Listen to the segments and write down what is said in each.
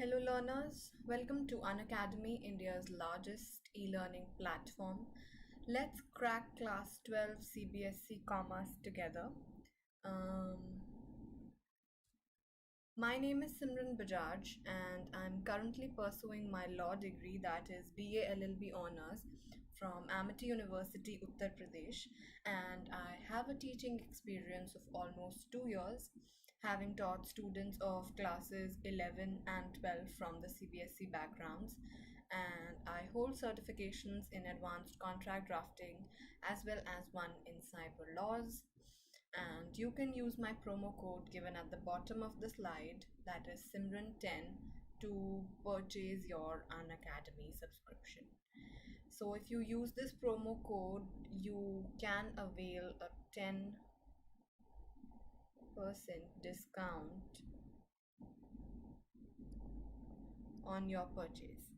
Hello learners, welcome to Unacademy, India's largest e-learning platform. Let's crack class 12 CBSE Commerce together. Um, my name is Simran Bajaj and I'm currently pursuing my law degree, that is BA LLB Honours from Amity University, Uttar Pradesh, and I have a teaching experience of almost 2 years, having taught students of classes 11 and 12 from the CBSE backgrounds, and I hold certifications in advanced contract drafting as well as one in cyber laws. And you can use my promo code given at the bottom of the slide, that is Simran10, to purchase your Unacademy subscription. So if you use this promo code, you can avail a 10% discount on your purchase.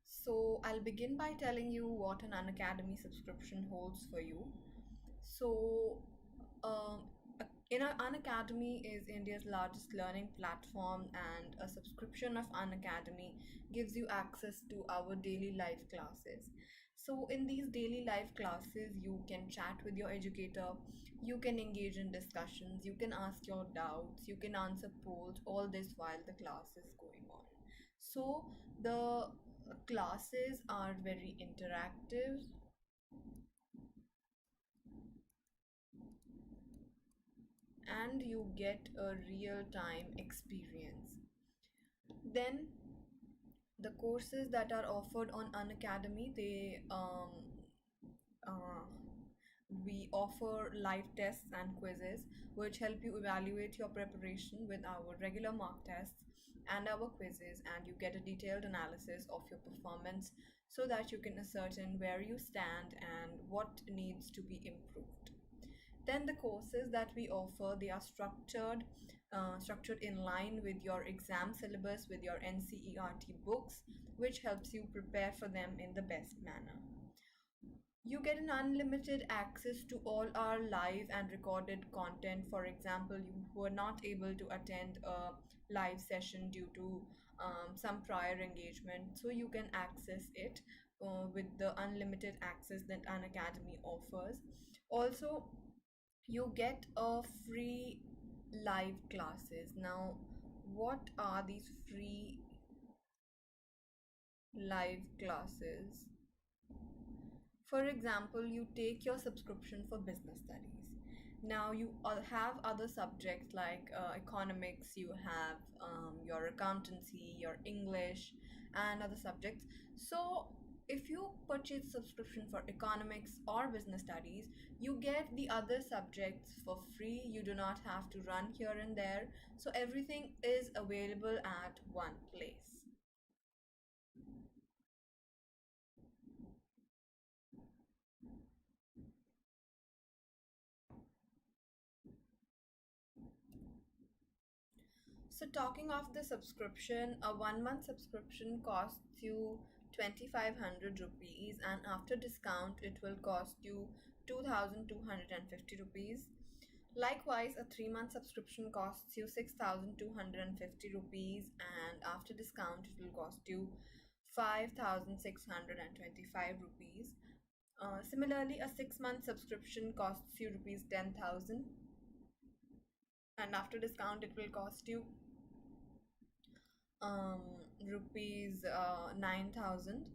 So I'll begin by telling you what an Unacademy subscription holds for you. So, um, Unacademy is India's largest learning platform, and a subscription of Unacademy gives you access to our daily life classes. So, in these daily life classes, you can chat with your educator, you can engage in discussions, you can ask your doubts, you can answer polls, all this while the class is going on. So, the classes are very interactive and you get a real-time experience. Then the courses that are offered on Unacademy, uh, we offer live tests and quizzes which help you evaluate your preparation with our regular mock tests and our quizzes, and you get a detailed analysis of your performance so that you can ascertain where you stand and what needs to be improved. Then the courses that we offer, they are structured in line with your exam syllabus, with your NCERT books, which helps you prepare for them in the best manner. You get an unlimited access to all our live and recorded content. For example, you were not able to attend a live session due to some prior engagement, so you can access it with the unlimited access that Unacademy offers. Also, you get a free live classes. Now, what are these free live classes? For example, you take your subscription for business studies. Now you have other subjects like economics, you have your accountancy, your English, and other subjects. So if you purchase subscription for economics or business studies, you get the other subjects for free. You do not have to run here and there. So everything is available at one place. So talking of the subscription, a 1 month subscription costs you 2500 rupees, and after discount it will cost you 2250 rupees. Likewise, a 3 month subscription costs you 6250 rupees, and after discount it will cost you 5625 rupees. Similarly, a 6 month subscription costs you rupees 10,000, and after discount it will cost you um, rupees 9,000.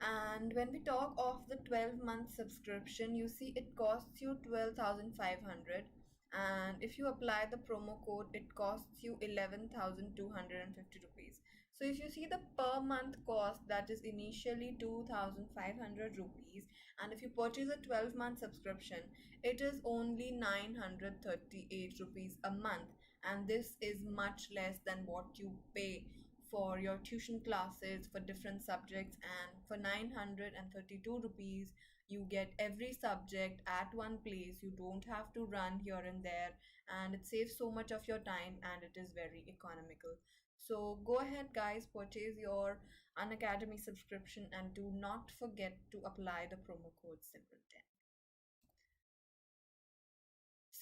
And when we talk of the 12-month subscription, you see it costs you 12,500, and if you apply the promo code it costs you 11,250 rupees. So if you see the per month cost, that is initially 2,500 rupees, and if you purchase a 12-month subscription it is only 938 rupees a month, and this is much less than what you pay for your tuition classes for different subjects. And for 932 rupees you get every subject at one place. You don't have to run here and there, and it saves so much of your time, and it is very economical. So go ahead guys, purchase your Unacademy subscription and do not forget to apply the promo code Simran10.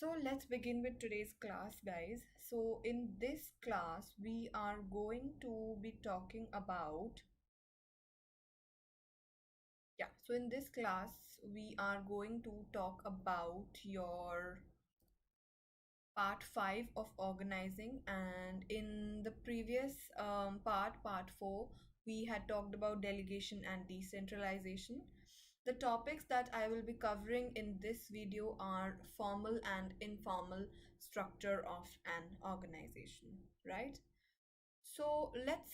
So let's begin with today's class, guys. So in this class, we are going to be talking about, so in this class, we are going to talk about your part 5 of organizing, and in the previous part 4, we had talked about delegation and decentralization. The topics that I will be covering in this video are formal and informal structure of an organization, right? So let's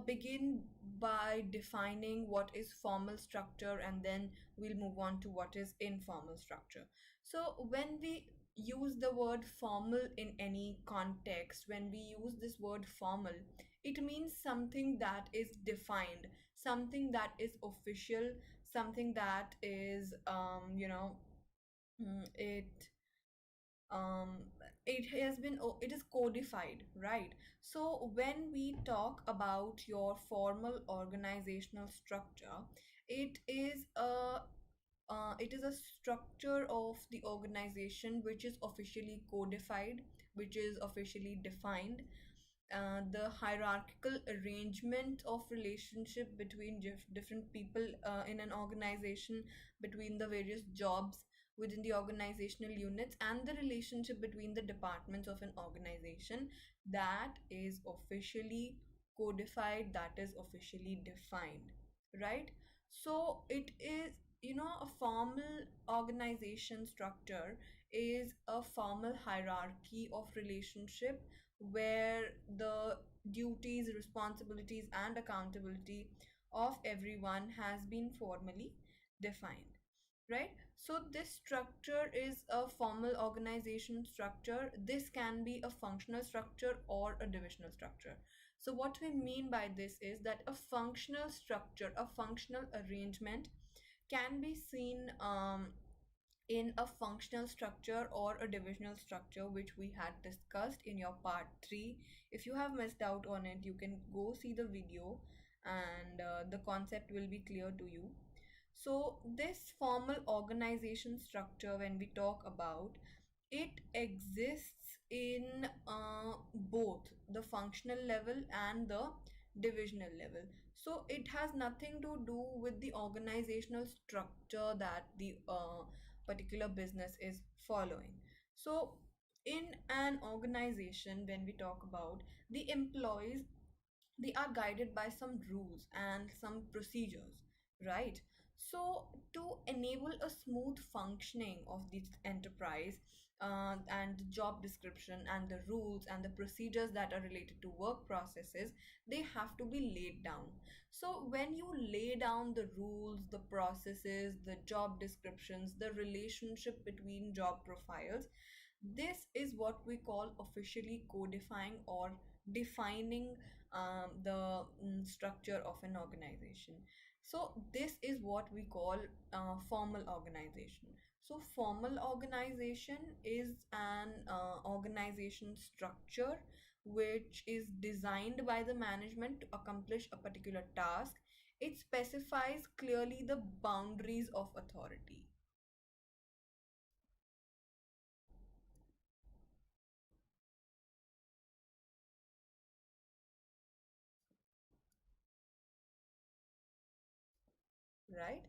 begin by defining what is formal structure, and then we'll move on to what is informal structure. So when we use the word formal in any context, when we use this word formal, it means something that is defined, something that is official, something that is, it um it is codified, right? So when we talk about your formal organizational structure, it is a it is a structure of the organization which is officially codified, which is officially defined. The hierarchical arrangement of relationship between different people in an organization, between the various jobs within the organizational units, and the relationship between the departments of an organization, that is officially codified, that is officially defined, right? So it is, a formal organization structure is a formal hierarchy of relationship where the duties, responsibilities, and accountability of everyone has been formally defined, right? So this structure is a formal organization structure. This can be a functional structure or a divisional structure. So what we mean by this is that a functional structure, a functional arrangement, can be seen in a functional structure or a divisional structure, which we had discussed in your part 3. If you have missed out on it, you can go see the video, and the concept will be clear to you. So this formal organization structure, when we talk about, it exists in both the functional level and the divisional level. So it has nothing to do with the organizational structure that the particular business is following. So in an organization, when we talk about the employees, they are guided by some rules and some procedures, right? So to enable a smooth functioning of this enterprise, and the job description and the rules and the procedures that are related to work processes, they have to be laid down. So when you lay down the rules, the processes, the job descriptions, the relationship between job profiles, this is what we call officially codifying or defining the structure of an organization. So this is what we call formal organization. So formal organization is an organization structure which is designed by the management to accomplish a particular task. It specifies clearly the boundaries of authority, right?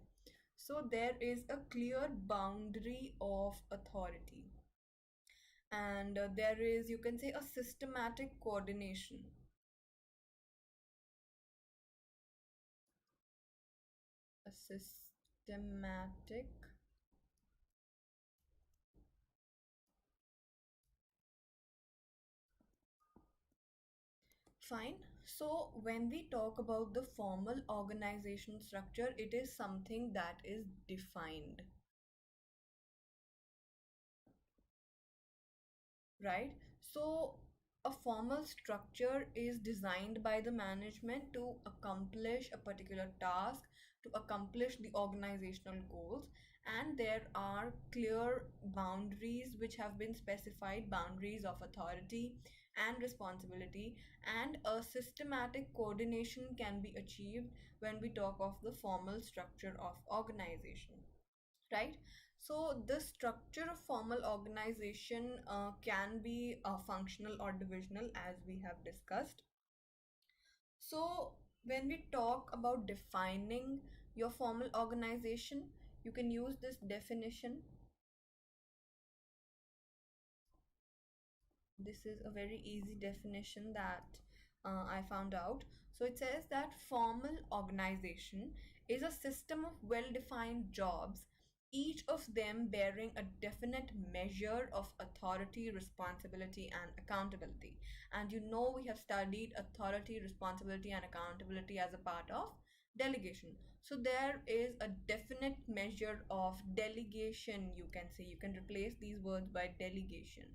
So there is a clear boundary of authority, and there is, you can say, a systematic coordination. A systematic, fine. So when we talk about the formal organization structure, it is something that is defined, right? So a formal structure is designed by the management to accomplish a particular task, to accomplish the organizational goals, and there are clear boundaries which have been specified, boundaries of authority and responsibility, and a systematic coordination can be achieved when we talk of the formal structure of organization. right? So the structure of formal organization can be functional or divisional, as we have discussed. So when we talk about defining your formal organization, you can use this definition. This is a very easy definition that I found out. So it says that formal organization is a system of well defined jobs, each of them bearing a definite measure of authority, responsibility, and accountability. And you know, we have studied authority, responsibility, and accountability as a part of delegation. So there is a definite measure of delegation, you can say. You can replace these words by delegation,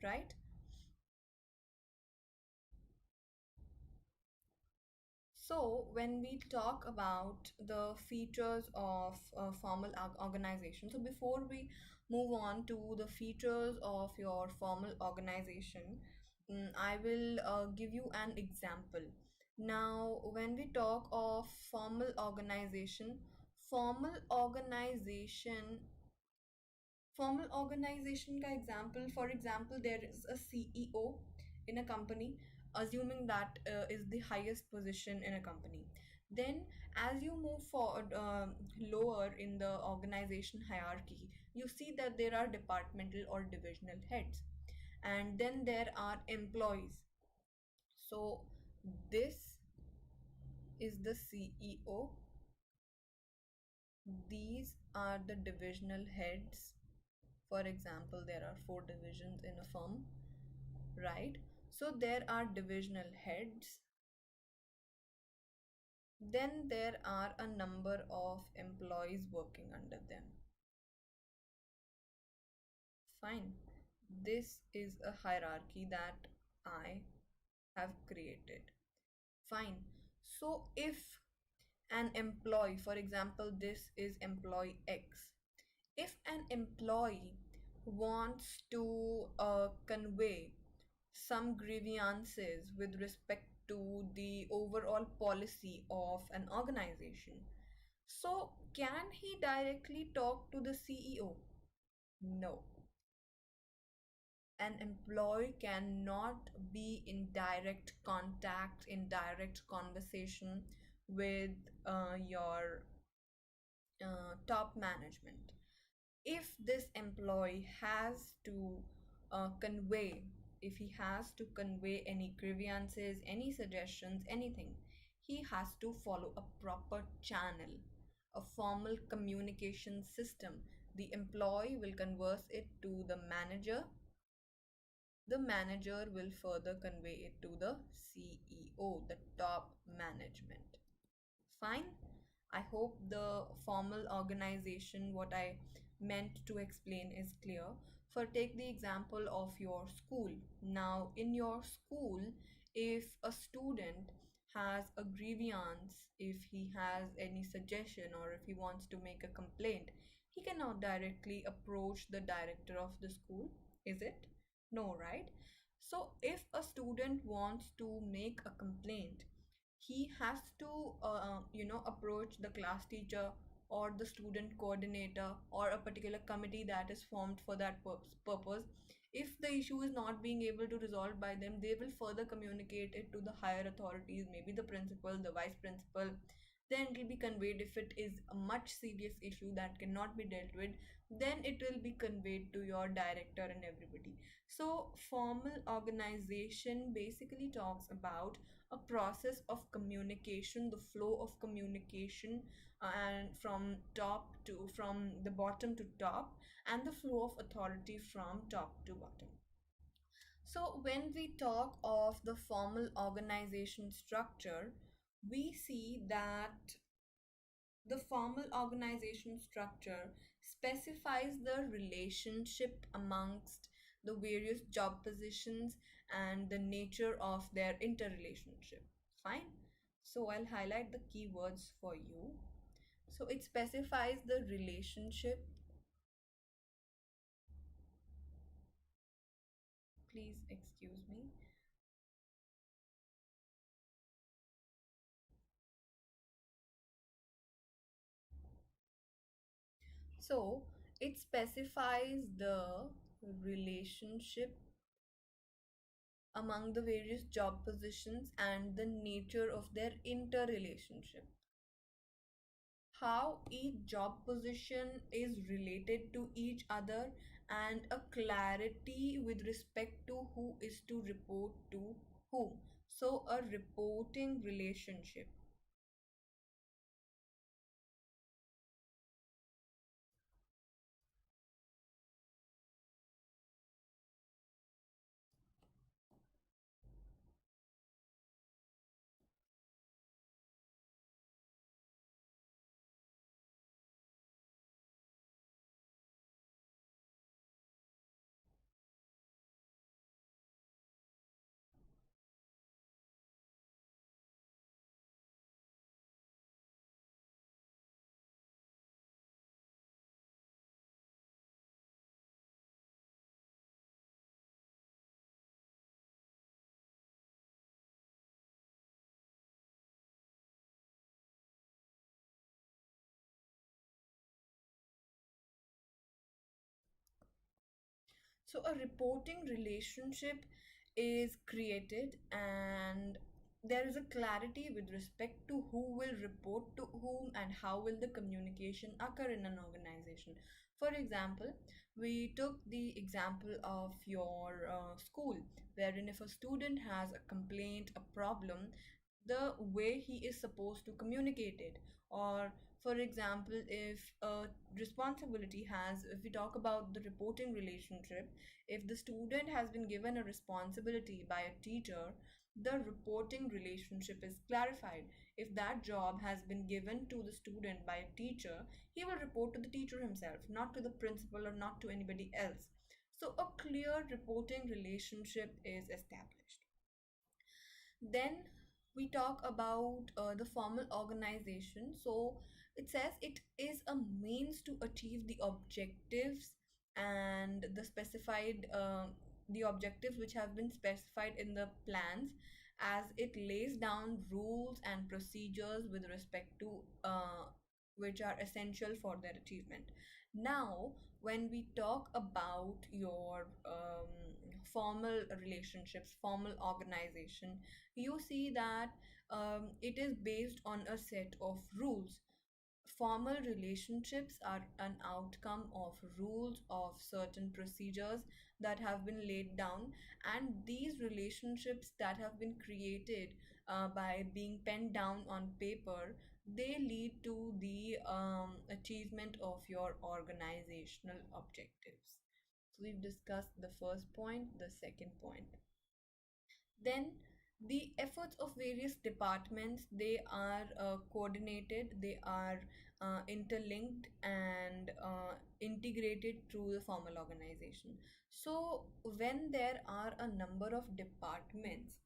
right? So, when we talk about the features of formal organization, so before we move on to the features of your formal organization, I will give you an example. Now, when we talk of formal organization formal organization का example, for example, there is a CEO in a company, assuming that is the highest position in a company. Then as you move forward, lower in the organization hierarchy, you see that there are departmental or divisional heads, and then there are employees. So this is the CEO. These are the divisional heads. For example, there are four divisions in a firm, right? So there are divisional heads. Then there are a number of employees working under them. Fine. This is a hierarchy that I have created. Fine. So if an employee, for example, this is employee X, if an employee wants to convey some grievances with respect to the overall policy of an organization, so can he directly talk to the CEO? No. An employee cannot be in direct contact, in direct conversation with your top management. If this employee has to convey, if he has to convey any grievances, any suggestions, anything, he has to follow a proper channel, a formal communication system. The employee will converse it to the manager. The manager will further convey it to the CEO, the top management. Fine. I hope the formal organization, what I meant to explain, is clear. For take the example of your school. Now, in your school, if a student has a grievance, if he has any suggestion, or if he wants to make a complaint, he cannot directly approach the director of the school, is it? No, right? So, if a student wants to make a complaint, he has to approach the class teacher or the student coordinator or a particular committee that is formed for that purpose. If the issue is not being able to resolve by them, they will further communicate it to the higher authorities, maybe the principal, the vice principal. Then it will be conveyed. If it is a much serious issue that cannot be dealt with, then it will be conveyed to your director and everybody. So formal organization basically talks about a process of communication, the flow of communication, and from the bottom to top, and the flow of authority from top to bottom. So when we talk of the formal organization structure, we see that the formal organization structure specifies the relationship amongst the various job positions and the nature of their interrelationship. Fine. So I'll highlight the keywords for you. So it specifies the relationship. Please excuse me. So it specifies the relationship among the various job positions and the nature of their interrelationship, how each job position is related to each other, and a clarity with respect to who is to report to whom. So, a reporting relationship. So, a reporting relationship is created, and there is a clarity with respect to who will report to whom and how will the communication occur in an organization. For example, we took the example of your school, wherein if a student has a complaint, a problem, the way he is supposed to communicate it, or for example, if a responsibility has, if we talk about the reporting relationship, if the student has been given a responsibility by a teacher, the reporting relationship is clarified. If that job has been given to the student by a teacher, he will report to the teacher himself, not to the principal or not to anybody else. So a clear reporting relationship is established. Then we talk about the formal organization. So it says it is a means to achieve the objectives and the objectives which have been specified in the plans, as it lays down rules and procedures with respect to which are essential for their achievement. Now, when we talk about your formal relationships, formal organization, you see that it is based on a set of rules. Formal relationships are an outcome of rules, of certain procedures that have been laid down, and these relationships that have been created by being penned down on paper, they lead to the achievement of your organizational objectives. So we've discussed the first point, the second point. Then the efforts of various departments, they are coordinated, they are interlinked and integrated through the formal organization. So when there are a number of departments,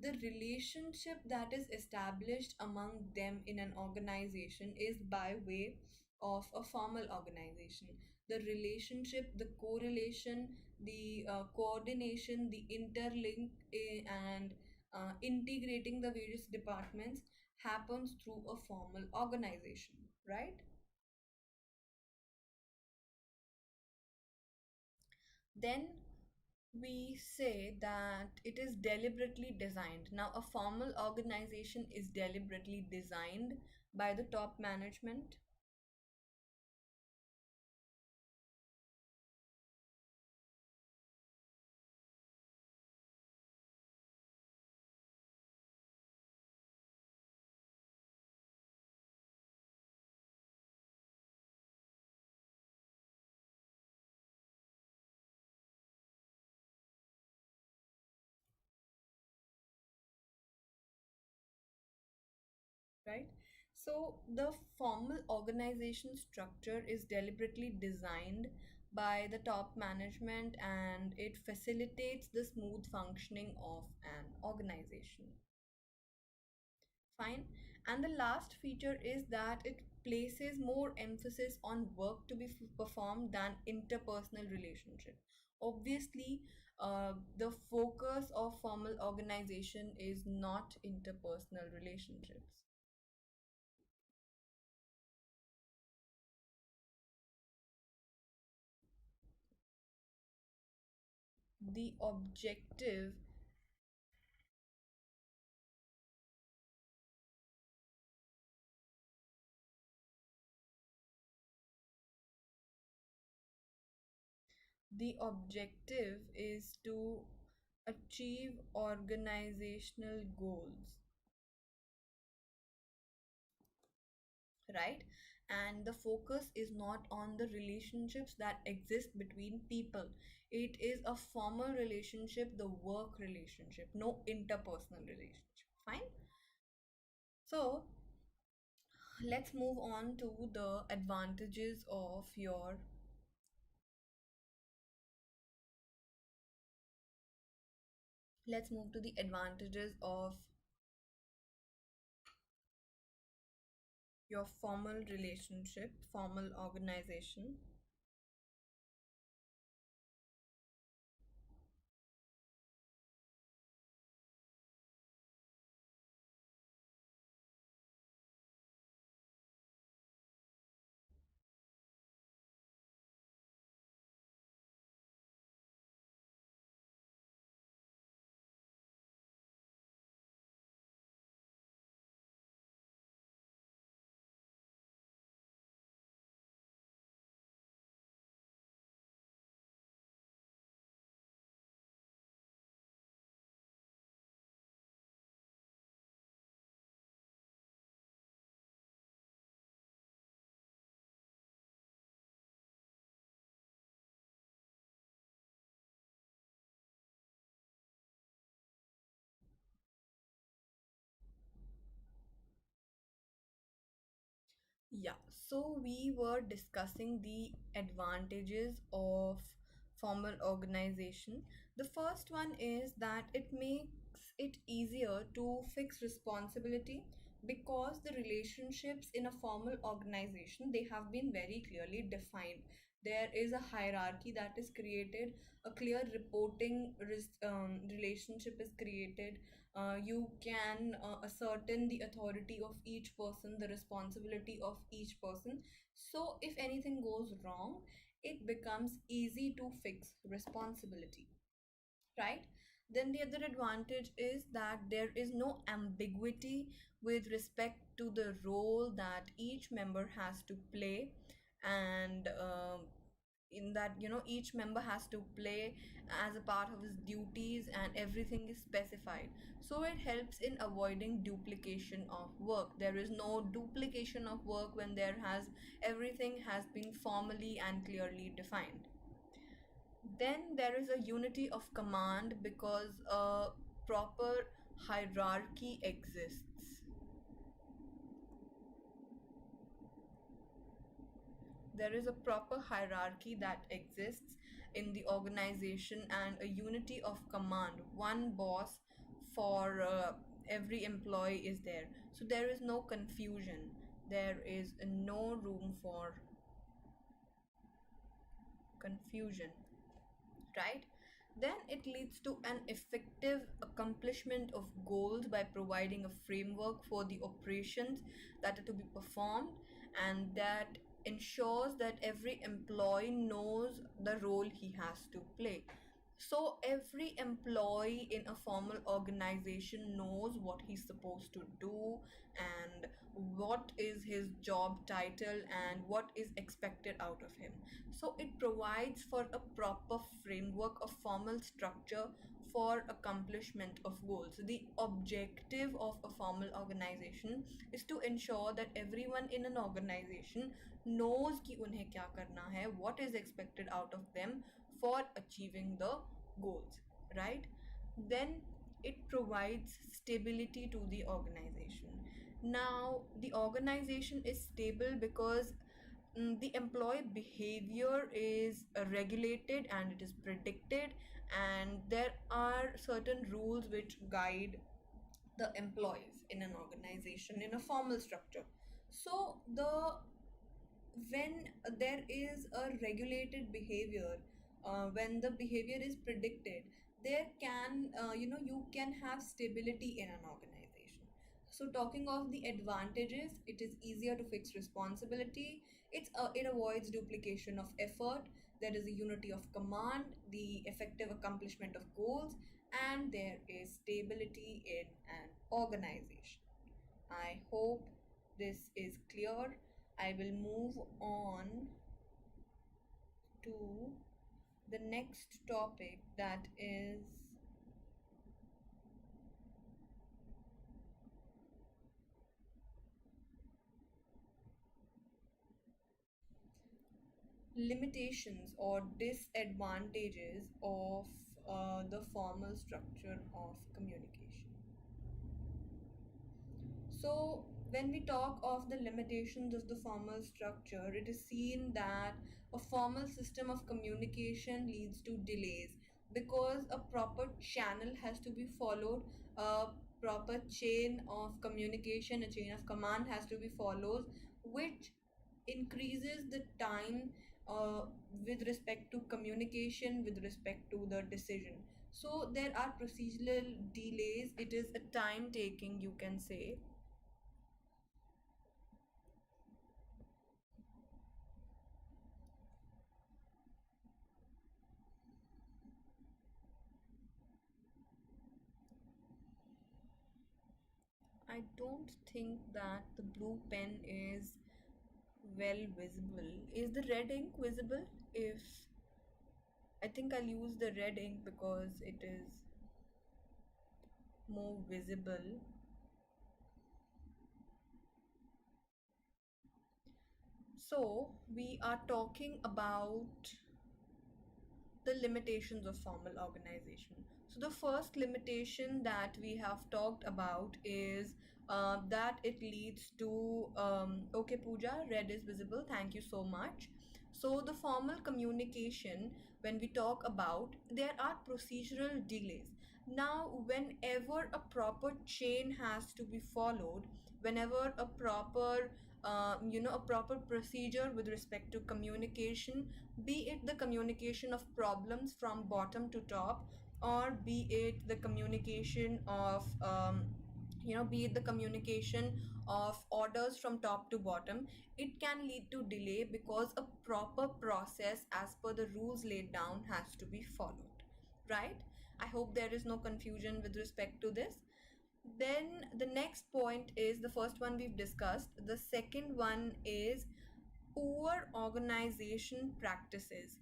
the relationship that is established among them in an organization is by way of a formal organization. The relationship, the correlation, the coordination, the interlink, and integrating the various departments happens through a formal organization, right? Then we say that it is deliberately designed. Now, a formal organization is deliberately designed by the top management, right? So the formal organization structure is deliberately designed by the top management, and it facilitates the smooth functioning of an organization. Fine. And the last feature is that it places more emphasis on work to be performed than interpersonal relationship. Obviously, the focus of formal organization is not interpersonal relationships. the objective the objective is to achieve organizational goals, right? And the focus is not on the relationships that exist between people. It is a formal relationship, the work relationship, no interpersonal relationship. Fine. So let's move on to the advantages of your let's move to the advantages of your formal relationship, formal organization. Yeah, so we were discussing the advantages of formal organization. The first one is that it makes it easier to fix responsibility, because the relationships in a formal organization, they have been very clearly defined. There is a hierarchy that is created, a clear reporting relationship is created. You can ascertain the authority of each person, the responsibility of each person. So if anything goes wrong, it becomes easy to fix responsibility, right? Then the other advantage is that there is no ambiguity with respect to the role that each member has to play. And in that, each member has to play as a part of his duties, and everything is specified. So it helps in avoiding duplication of work. There is no duplication of work when everything has been formally and clearly defined. Then there is a unity of command, because a proper hierarchy exists. There is a proper hierarchy that exists in the organization, and a unity of command. One boss for every employee is there. So there is no confusion. There is no room for confusion, right? Then it leads to an effective accomplishment of goals by providing a framework for the operations that are to be performed, and that ensures that every employee knows the role he has to play. So every employee in a formal organization knows what he's supposed to do, and what is his job title, and what is expected out of him. So it provides for a proper framework of formal structure for accomplishment of goals. The objective of a formal organization is to ensure that everyone in an organization knows कि उन्हें क्या करना है, what is expected out of them for achieving the goals, right? Then it provides stability to the organization. Now the organization is stable because the employee behavior is regulated and it is predicted, and there are certain rules which guide the employees in an organization in a formal structure. So the when there is a regulated behavior, when the behavior is predicted, there can you can have stability in an organization. So talking of the advantages, it is easier to fix responsibility. It avoids duplication of effort. There is a unity of command, the effective accomplishment of goals, and there is stability in an organization. I hope this is clear. I will move on to the next topic, that is limitations or disadvantages of the formal structure of communication. So, when we talk of the limitations of the formal structure, it is seen that a formal system of communication leads to delays because a proper channel has to be followed, a proper chain of communication, a chain of command has to be followed, which increases the time uh, with respect to communication, with respect to the decision. So, there are procedural delays, it is a time taking, you can say. I don't think that the blue pen is well visible. Is the red ink visible? If I think I'll use the red ink because it is more visible. So, we are talking about the limitations of formal organization. So, the first limitation that we have talked about is that it leads to, okay, Pooja, red is visible, thank you so much. So, the formal communication, when we talk about, there are procedural delays. Now, whenever a proper chain has to be followed, whenever a proper a proper procedure with respect to communication, be it the communication of problems from bottom to top, or be it the communication of be it the communication of orders from top to bottom, it can lead to delay because a proper process as per the rules laid down has to be followed, right? I hope there is no confusion with respect to this. Then the next point is the first one we've discussed. The second one is poor organization practices.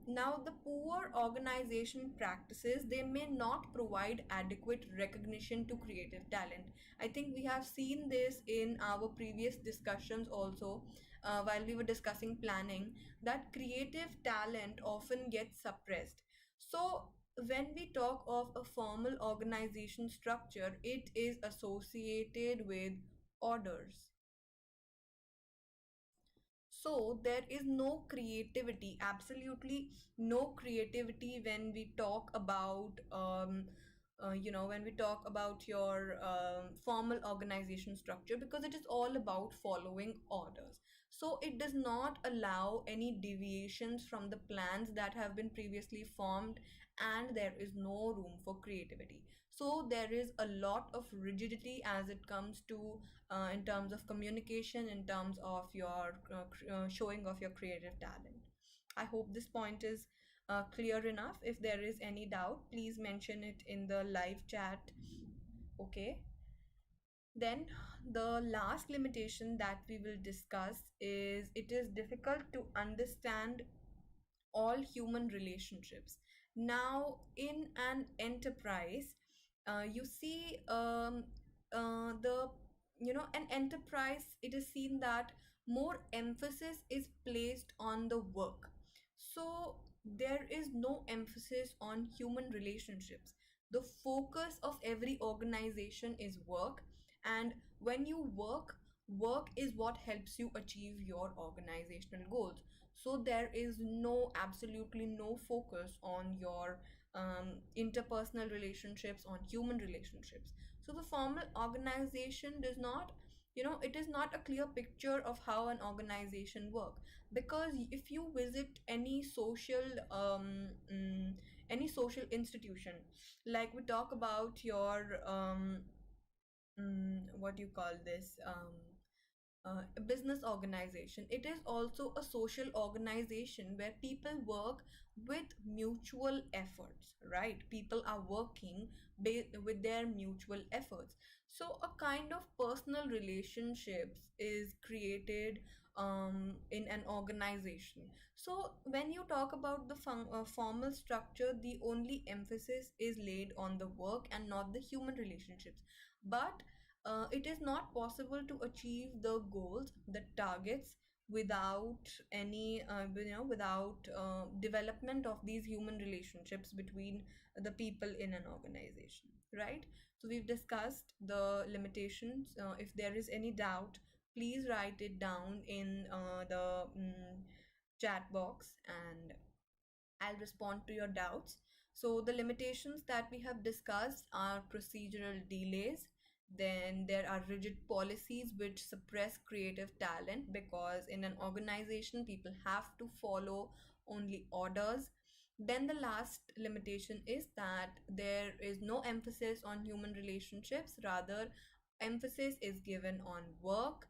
Now, the poor organization practices, they may not provide adequate recognition to creative talent. I think we have seen this in our previous discussions also, while we were discussing planning, that creative talent often gets suppressed. So, when we talk of a formal organization structure, it is associated with orders. So there is no creativity, absolutely no creativity when we talk about when we talk about your formal organization structure, because it is all about following orders. So it does not allow any deviations from the plans that have been previously formed, and there is no room for creativity. So there is a lot of rigidity as it comes to in terms of communication, in terms of your showing of your creative talent. I hope this point is clear enough. If there is any doubt, please mention it in the live chat. Okay. Then the last limitation that we will discuss is it is difficult to understand all human relationships. Now, in an enterprise, you see the an enterprise, it is seen that more emphasis is placed on the work. So there is no emphasis on human relationships. The focus of every organization is work, and when you work, work is what helps you achieve your organizational goals. So there is absolutely no focus on your interpersonal relationships, on human relationships. So the formal organization does not, it is not a clear picture of how an organization work, because if you visit any social institution, like we talk about your what you call this, a business organization. It is also a social organization where people work with mutual efforts, right? People are working with their mutual efforts. So a kind of personal relationships is created in an organization. So when you talk about the formal structure, the only emphasis is laid on the work and not the human relationships. But it is not possible to achieve the goals, the targets, without any without development of these human relationships between the people in an organization, right? So we've discussed the limitations. If there is any doubt, please write it down in the chat box, and I'll respond to your doubts. So, the limitations that we have discussed are procedural delays. Then there are rigid policies which suppress creative talent, because in an organization, people have to follow only orders. Then the last limitation is that there is no emphasis on human relationships, rather, emphasis is given on work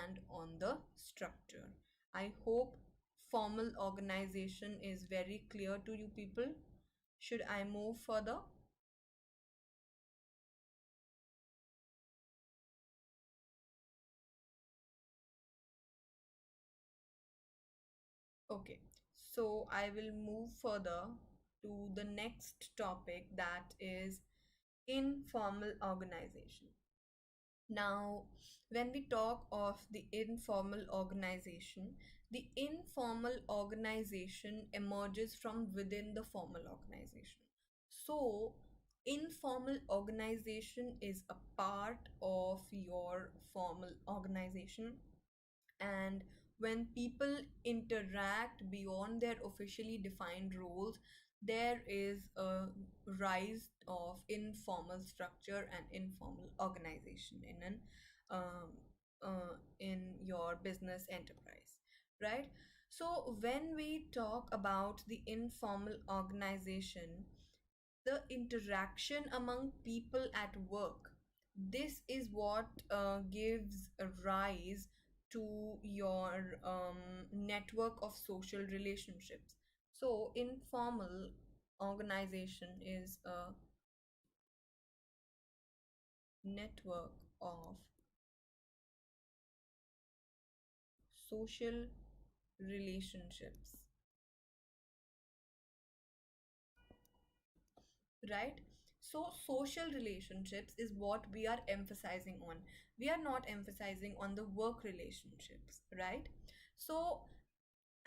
and on the structure. I hope formal organization is very clear to you people. Should I move further? Okay, so I will move further to the next topic, that is informal organization. Now, when we talk of the informal organization emerges from within the formal organization. So, informal organization is a part of your formal organization, and when people interact beyond their officially defined roles, there is a rise of informal structure and informal organization in your business enterprise, right? So when we talk about the informal organization, the interaction among people at work, this is what gives a rise to your network of social relationships. So informal organization is a network of social relationships, right? So social relationships is what we are emphasizing on. We are not emphasizing on the work relationships, right? So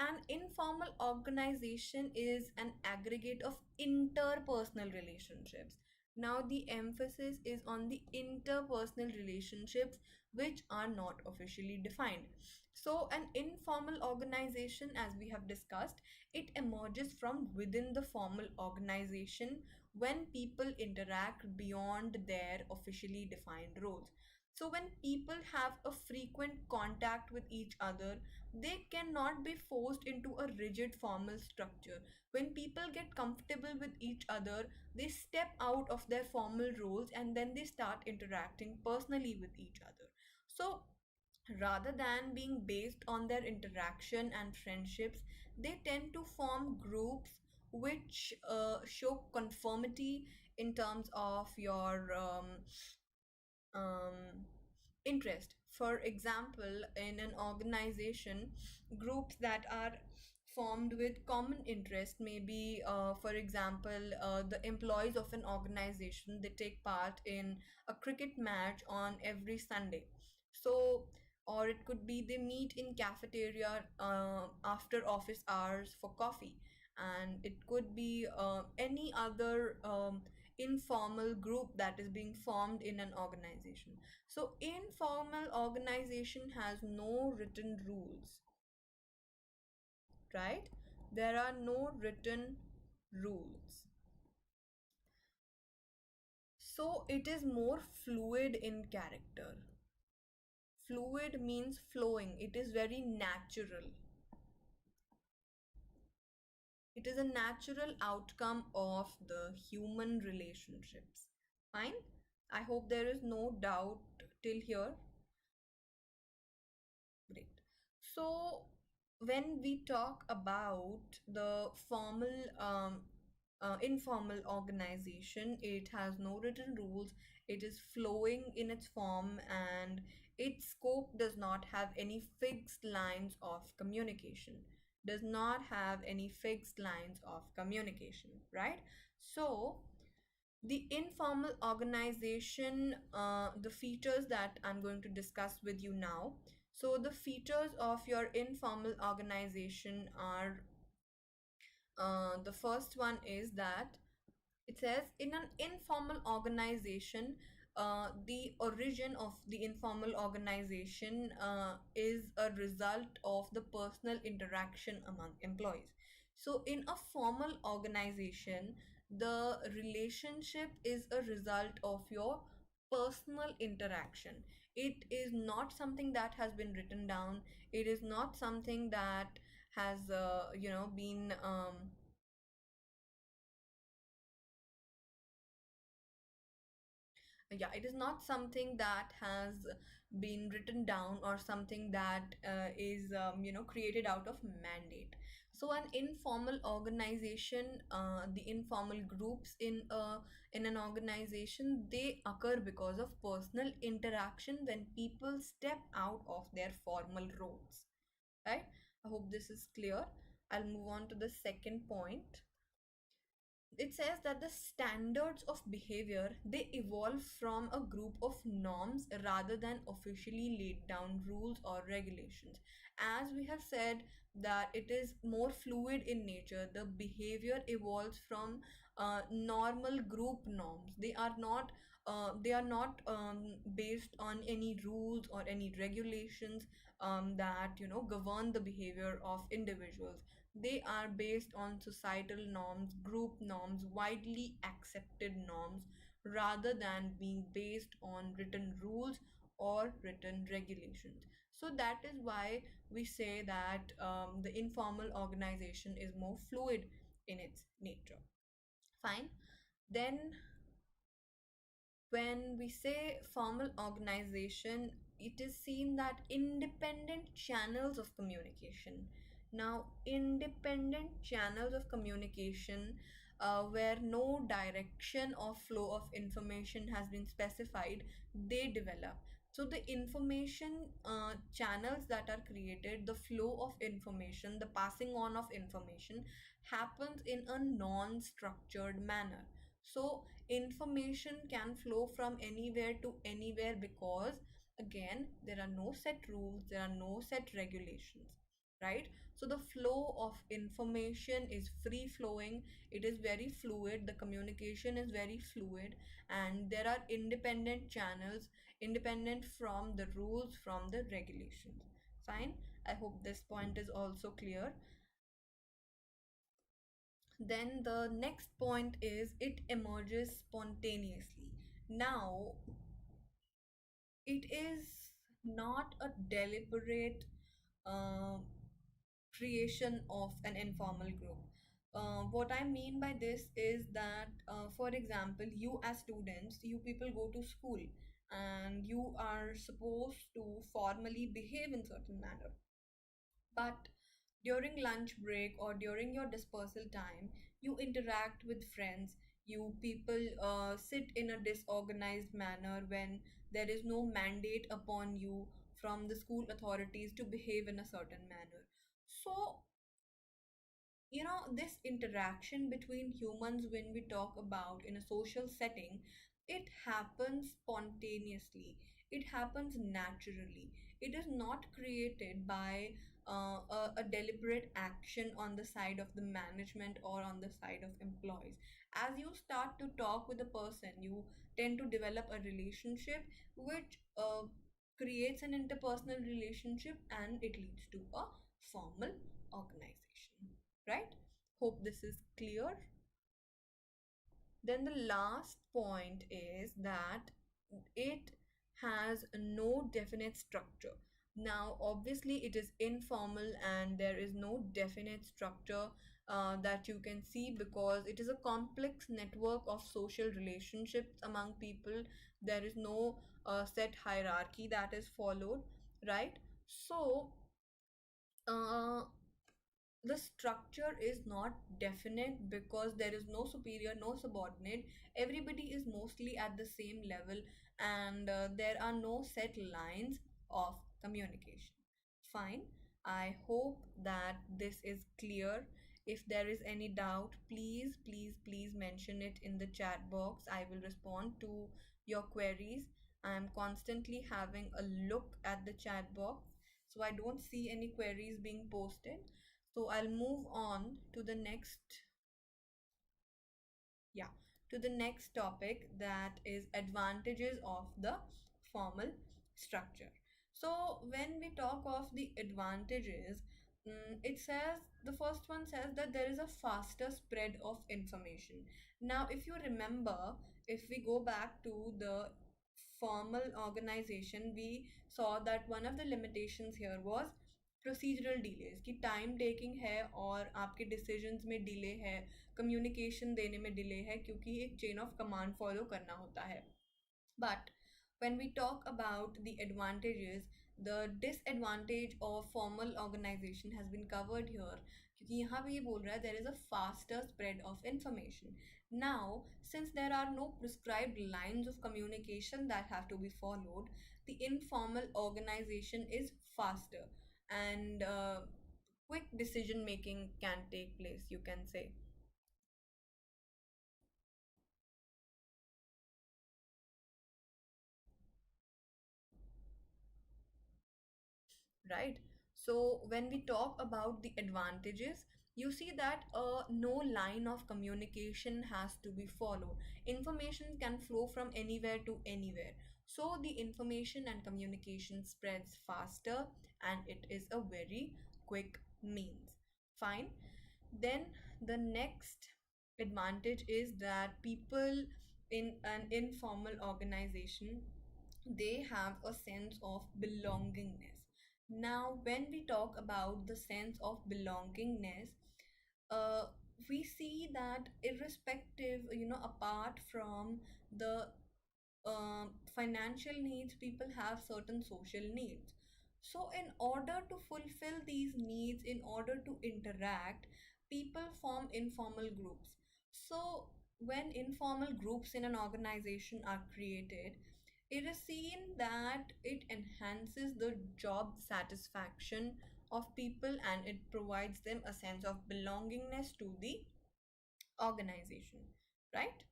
an informal organization is an aggregate of interpersonal relationships. Now, the emphasis is on the interpersonal relationships which are not officially defined. So, an informal organization, as we have discussed, it emerges from within the formal organization when people interact beyond their officially defined roles. So, when people have a frequent contact with each other, they cannot be forced into a rigid formal structure. When people get comfortable with each other, they step out of their formal roles and then they start interacting personally with each other. So, rather than being based on their interaction and friendships, they tend to form groups which show conformity in terms of your um, interest. For example, in an organization, groups that are formed with common interest, maybe for example, the employees of an organization, they take part in a cricket match on every Sunday. So, or it could be they meet in cafeteria after office hours for coffee, and it could be any other informal group that is being formed in an organization. So, informal organization has no written rules, right? There are no written rules. So, it is more fluid in character. Fluid means flowing, it is very natural. It is a natural outcome of the human relationships. Fine. I hope there is no doubt till here? Great. So, when we talk about the informal organization, it has no written rules, it is flowing in its form, and its scope does not have any fixed lines of communication. Does not have any fixed lines of communication, right? So, the informal organization, the features that I'm going to discuss with you now. So, the features of your informal organization are, the first one is that it says in an informal organization, the origin of the informal organization is a result of the personal interaction among employees. So, in a formal organization, the relationship is a result of your personal interaction. It is not something that has been written down, it is not something that has, been yeah, it is not something that has been written down or something that is created out of mandate. So an informal organization, the informal groups in an organization, they occur because of personal interaction when people step out of their formal roles, right? I hope this is clear. I'll move on to the second point. It says that the standards of behavior, they evolve from a group of norms rather than officially laid down rules or regulations. As we have said, that it is more fluid in nature, the behavior evolves from normal group norms. They are not based on any rules or any regulations that govern the behavior of individuals. They are based on societal norms, group norms, widely accepted norms, rather than being based on written rules or written regulations. So that is why we say that the informal organization is more fluid in its nature. Fine. Then when we say formal organization, it is seen that independent channels of communication. Now, independent channels of communication, where no direction or flow of information has been specified, they develop. So, the information channels that are created, the flow of information, the passing on of information happens in a non structured manner. So, information can flow from anywhere to anywhere because, again, there are no set rules, there are no set regulations, right? So the flow of information is free flowing, it is very fluid, the communication is very fluid, and there are independent channels, independent from the rules, from the regulations. Fine. I hope this point is also clear. Then the next point is it emerges spontaneously. Now, it is not a deliberate uh, creation of an informal group. What I mean by this is that, for example, you as students, you people go to school and you are supposed to formally behave in certain manner. But during lunch break or during your dispersal time, you interact with friends. You people sit in a disorganized manner when there is no mandate upon you from the school authorities to behave in a certain manner. So, this interaction between humans, when we talk about in a social setting, it happens spontaneously, it happens naturally, it is not created by a deliberate action on the side of the management or on the side of employees. As you start to talk with a person, you tend to develop a relationship which creates an interpersonal relationship, and it leads to a formal organization, right? Hope this is clear. Then the last point is that it has no definite structure. Now, obviously, it is informal and there is no definite structure that you can see because it is a complex network of social relationships among people. There is no a set hierarchy that is followed, right? So uh, the structure is not definite because there is no superior, no subordinate. Everybody is mostly at the same level, and there are no set lines of communication. Fine. I hope that this is clear. If there is any doubt, please, please, please mention it in the chat box. I will respond to your queries. I am constantly having a look at the chat box, so I don't see any queries being posted. So I'll move on to the next, yeah, to the next topic, that is advantages of the formal structure. So when we talk of the advantages, it says, the first one says that there is a faster spread of information. Now if you remember, if we go back to the formal organization, we saw that one of the limitations here was procedural delays, कि time taking है और आपके decisions में delay है, communication देने में delay है, क्योंकि एक चेन ऑफ कमांड फॉलो करना होता है. But when we talk about the advantages, the disadvantage of formal organization has been covered here. क्योंकि यहाँ पे ये बोल रहा है there is a faster spread of information. Now, since there are no prescribed lines of communication that have to be followed, the informal organization is faster, and quick decision making can take place, you can say. Right? So when we talk about the advantages, you see that no line of communication has to be followed. Information can flow from anywhere to anywhere. So the information and communication spreads faster, and it is a very quick means. Fine. Then the next advantage is that people in an informal organization, they have a sense of belongingness. Now when we talk about the sense of belongingness, uh, we see that irrespective, apart from the financial needs, people have certain social needs. So in order to fulfill these needs, in order to interact, people form informal groups. So when informal groups in an organization are created, it is seen that it enhances the job satisfaction of people, and it provides them a sense of belongingness to the organization, right?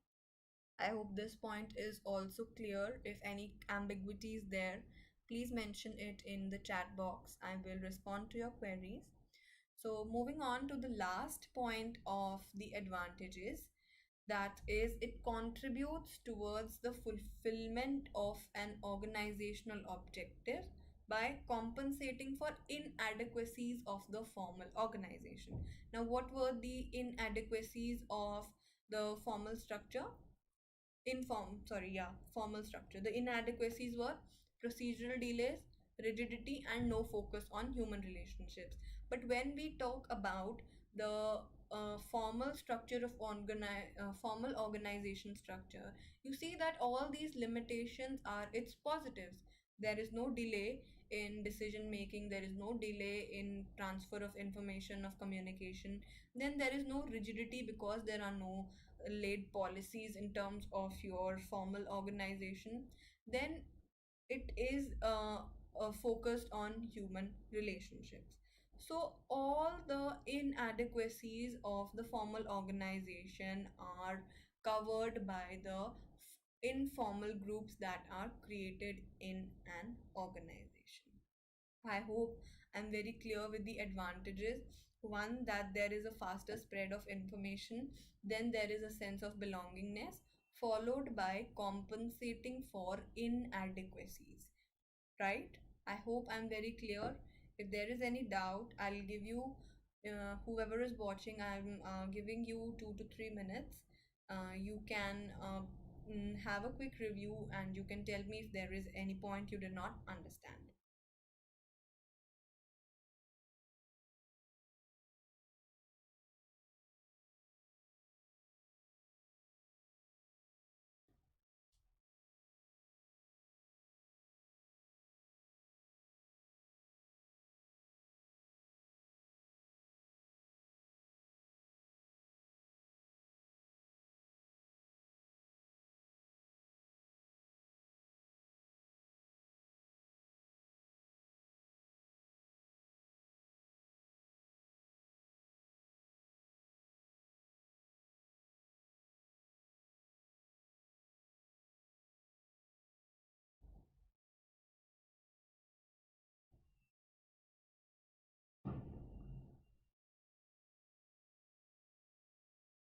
I hope this point is also clear. If any ambiguity is there, please mention it in the chat box. I will respond to your queries. So, moving on to the last point of the advantages, that is, it contributes towards the fulfillment of an organizational objective by compensating for inadequacies of the formal organization. Now, what were the inadequacies of the formal structure? Formal structure. The inadequacies were procedural delays, rigidity, and no focus on human relationships. But when we talk about the formal structure of formal organization structure, you see that all these limitations are its positives. There is no delay in decision making, there is no delay in transfer of information, of communication. Then there is no rigidity because there are no laid policies in terms of your formal organization. Then it is focused on human relationships. So all the inadequacies of the formal organization are covered by the informal groups that are created in an organization. I hope I'm very clear with the advantages. One, that there is a faster spread of information, then there is a sense of belongingness, followed by compensating for inadequacies. Right? I hope I'm very clear. If there is any doubt, I'll give you, whoever is watching, I'm giving you 2 to 3 minutes. You can have a quick review, and you can tell me if there is any point you did not understand.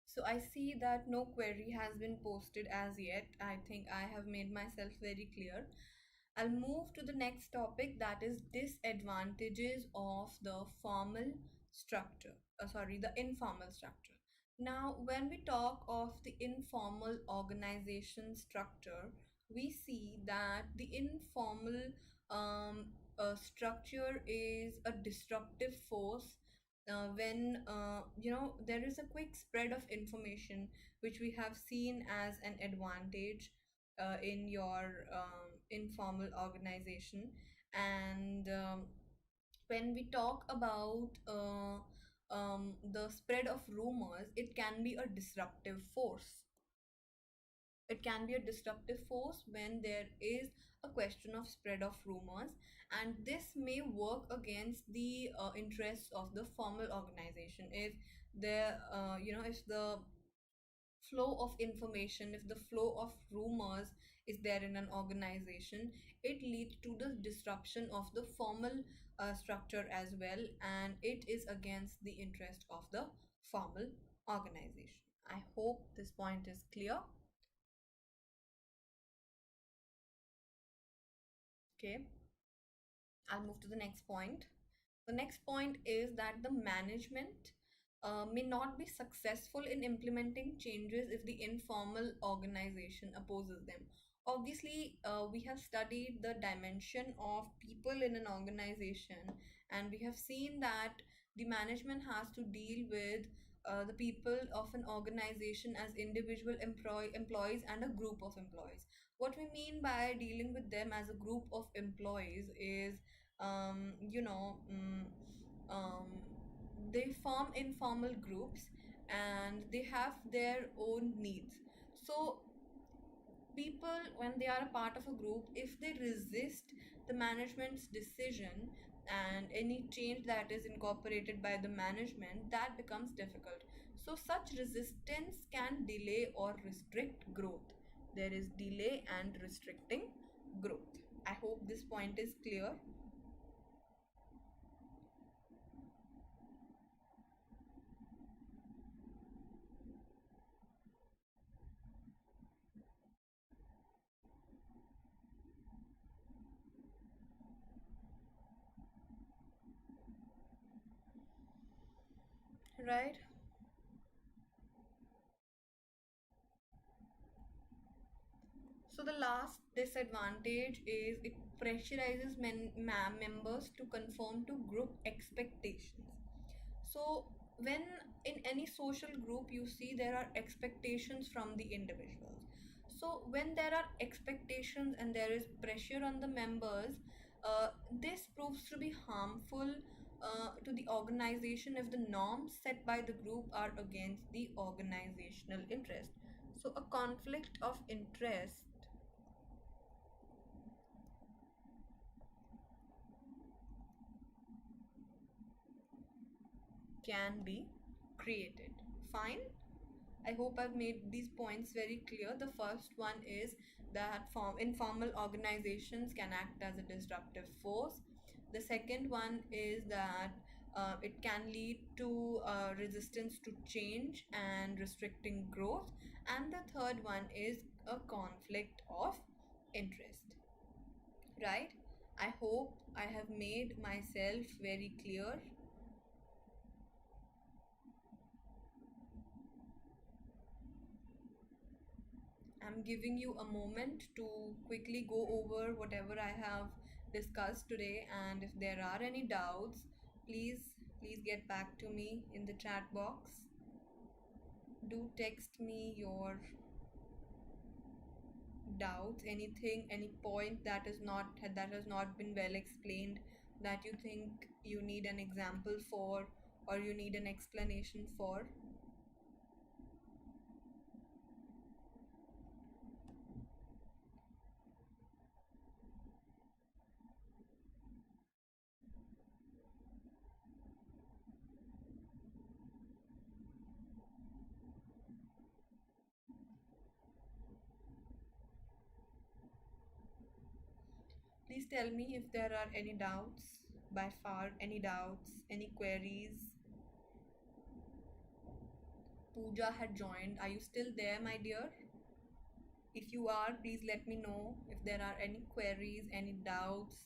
So I see that no query has been posted as yet. I think I have made myself very clear. I'll move to the next topic, that is disadvantages of the formal structure. The informal structure. Now, when we talk of the informal organization structure, we see that the informal um, structure is a disruptive force when there is a quick spread of information, which we have seen as an advantage in your informal organization. And when we talk about the spread of rumors, it can be a disruptive force. It can be a disruptive force when there is a question of spread of rumors, and this may work against the interests of the formal organization. If if the flow of information, if the flow of rumors is there in an organization, it leads to the disruption of the formal structure as well, and it is against the interest of the formal organization. I hope this point is clear. Okay, I'll move to the next point. The next point is that the management may not be successful in implementing changes if the informal organization opposes them. Obviously, we have studied the dimension of people in an organization, and we have seen that the management has to deal with the people of an organization as individual employees and a group of employees. What we mean by dealing with them as a group of employees is um, you know, mm, um, they form informal groups and they have their own needs. So people, when they are a part of a group, if they resist the management's decision and any change that is incorporated by the management, that becomes difficult. So such resistance can delay or restrict growth. There is delay and restricting growth. I hope this point is clear. Right. So the last disadvantage is it pressurizes members to conform to group expectations. So when in any social group you see there are expectations from the individuals. So when there are expectations and there is pressure on the members, this proves to be harmful to the organization if the norms set by the group are against the organizational interest. So a conflict of interest can be created. Fine. I hope I've made these points very clear. The first one is that informal organizations can act as a disruptive force. The second one is that it can lead to resistance to change and restricting growth. And the third one is a conflict of interest. Right? I hope I have made myself very clear. I'm giving you a moment to quickly go over whatever I have discussed today, and if there are any doubts, please get back to me in the chat box. Do text me your doubts, anything, any point that has not been well explained, that you think you need an example for or you need an explanation for. Please tell me if there are any doubts, by far any doubts, any queries. Pooja had joined. Are you still there, my dear? If you are, please let me know if there are any queries, any doubts.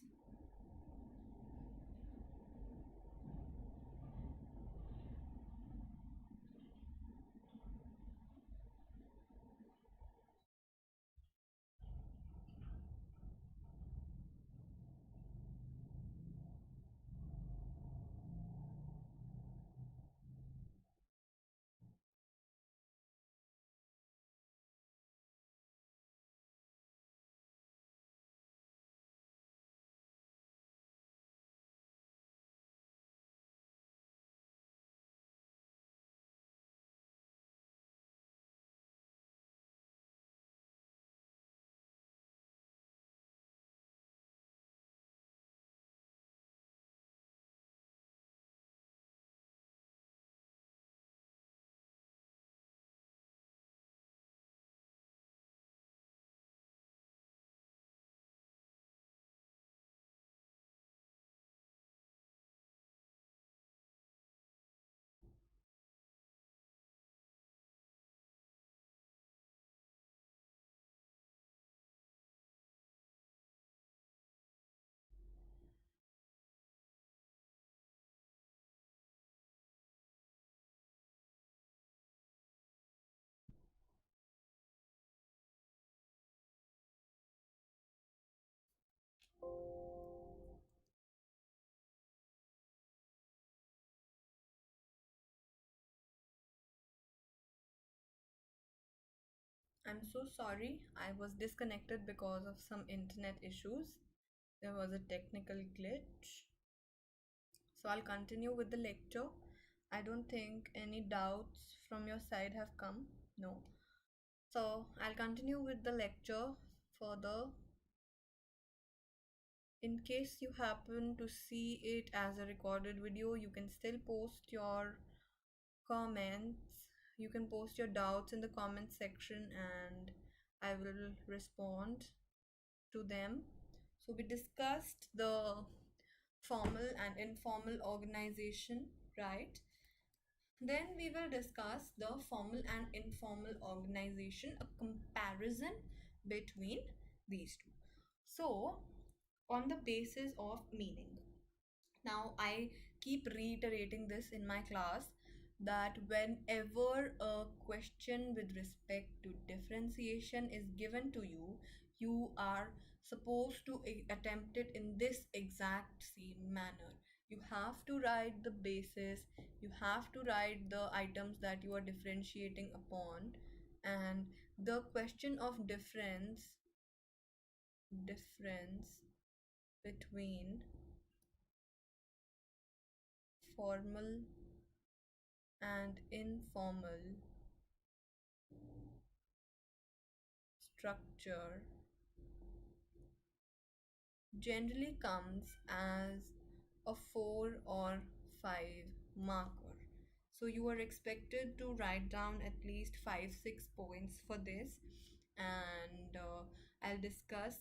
I'm so sorry. I was disconnected because of some internet issues. There was a technical glitch. So I'll continue with the lecture. I don't think any doubts from your side have come. No. So I'll continue with the lecture further. In case you happen to see it as a recorded video, you can still post your comments. You can post your doubts in the comment section and I will respond to them. So we discussed the formal and informal organization, right? Then we will discuss the formal and informal organization, a comparison between these two. So, on the basis of meaning. Now, I keep reiterating this in my class that whenever a question with respect to differentiation is given to you, you are supposed to attempt it in this exact same manner. You have to write the basis, you have to write the items that you are differentiating upon, and the question of difference between formal and informal structure generally comes as a 4 or 5 marker. So you are expected to write down at least 5-6 points for this, and I'll discuss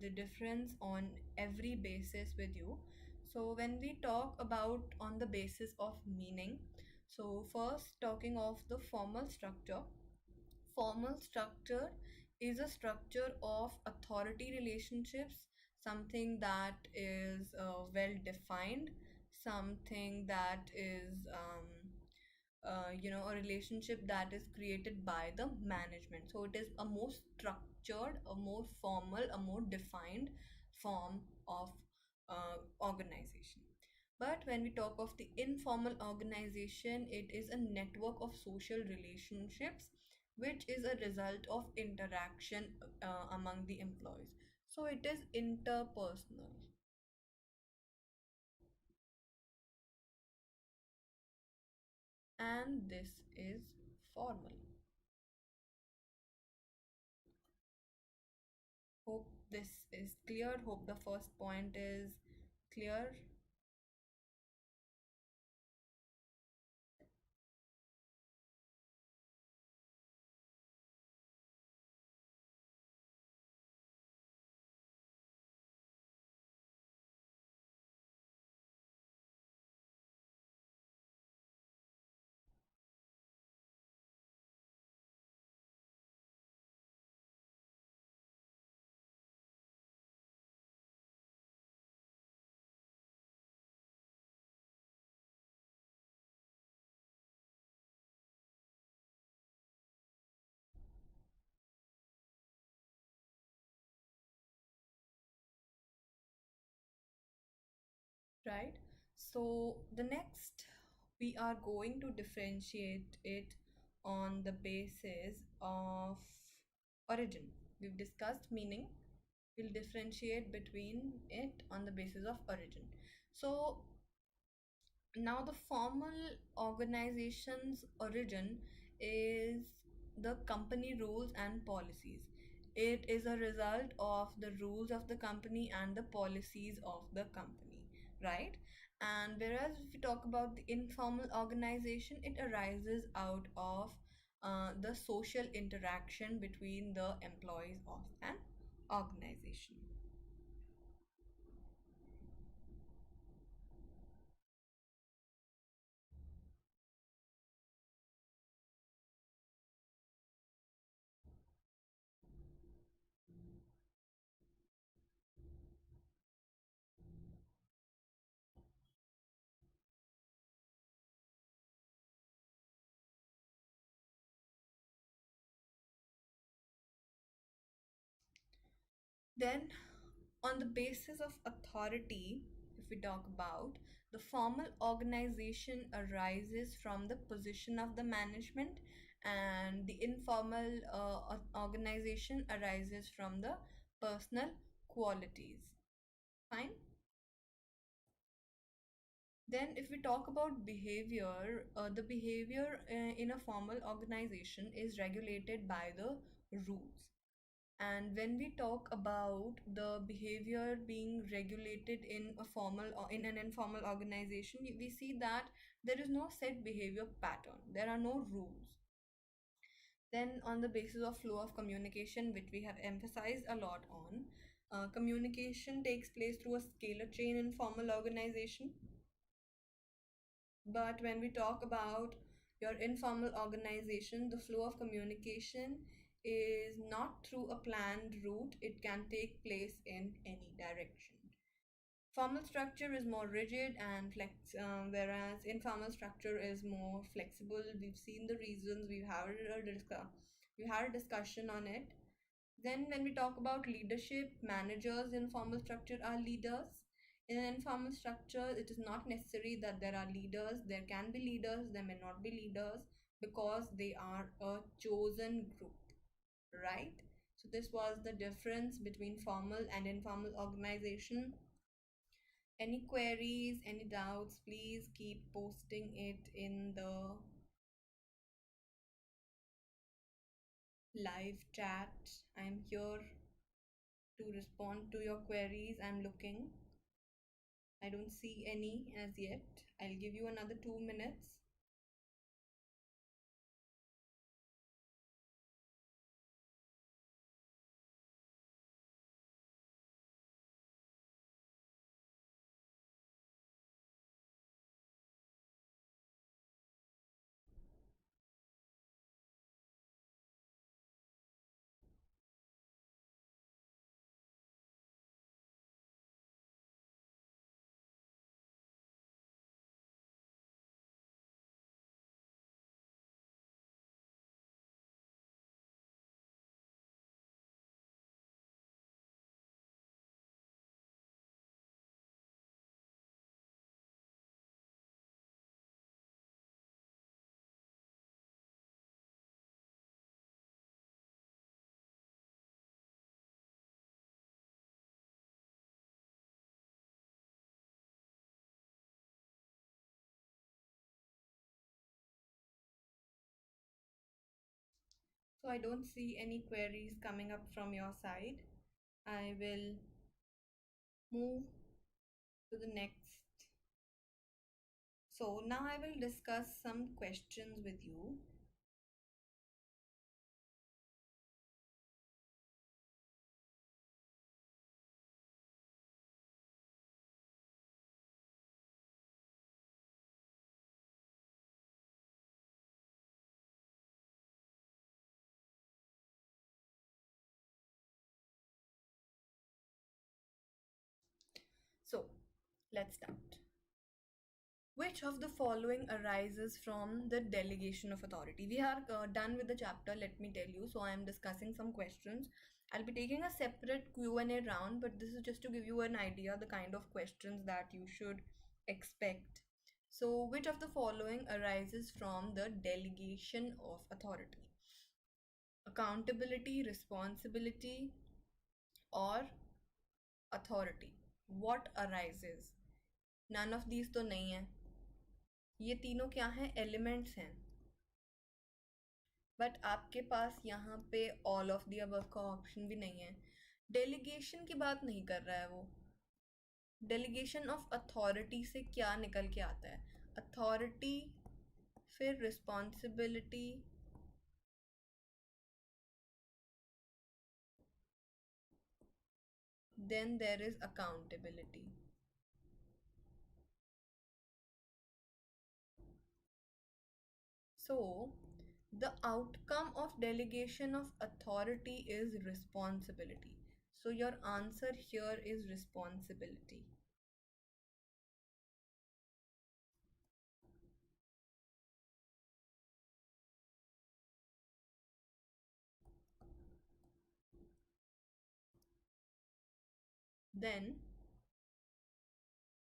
the difference on every basis with you. So when we talk about on the basis of meaning, so first talking of the formal structure. Formal structure is a structure of authority relationships, something that is well defined, something that is a relationship that is created by the management. So it is a more structured, a more formal, a more defined form of organization. But when we talk of the informal organization, it is a network of social relationships which is a result of interaction among the employees. So it is interpersonal. And this is formal. Hope this is clear. Hope the first point is clear. right? So the next, we are going to differentiate it on the basis of origin. We've discussed meaning. We'll differentiate between it on the basis of origin. So now the formal organization's origin is the company rules and policies. It is a result of the rules of the company and the policies of the company, right? And whereas if we talk about the informal organization, it arises out of the social interaction between the employees of an organization. Then, on the basis of authority, if we talk about, the formal organization arises from the position of the management, and the informal organization arises from the personal qualities. Fine. Then, if we talk about behavior, the behavior in a formal organization is regulated by the rules. And when we talk about the behavior being regulated in a formal or in an informal organization, we see that there is no set behavior pattern. There are no rules. Then, on the basis of flow of communication, which we have emphasized a lot on, communication takes place through a scalar chain in formal organization. But when we talk about your informal organization, the flow of communication is not through a planned route, it can take place in any direction. Formal structure is more rigid and whereas informal structure is more flexible. We've seen the reasons, we had a discussion on it. Then, when we talk about leadership, managers in formal structure are leaders. In an informal structure, it is not necessary that there are leaders. There can be leaders, there may not be leaders because they are a chosen group, right? So, this was the difference between formal and informal organization. Any queries, any doubts, please keep posting it in the live chat. I'm here to respond to your queries. I'm looking. I don't see any as yet. I'll give you another 2 minutes. So I don't see any queries coming up from your side. I will move to the next. So now I will discuss some questions with you. So let's start. Which of the following arises from the delegation of authority? We are done with the chapter, let me tell you. So I am discussing some questions. I'll be taking a separate Q&A round, but this is just to give you an idea the kind of questions that you should expect. So, which of the following arises from the delegation of authority? Accountability, responsibility, or authority? What arises? None of these तो नहीं है. ये तीनों क्या हैं? Elements हैं. But आपके पास यहाँ पे ऑल ऑफ द अबव का ऑप्शन भी नहीं है. डेलीगेशन की बात नहीं कर रहा है वो. डेलीगेशन ऑफ अथॉरिटी से क्या निकल के आता है? अथॉरिटी, फिर responsibility, then there is accountability. So the outcome of delegation of authority is responsibility. So your answer here is responsibility. Then,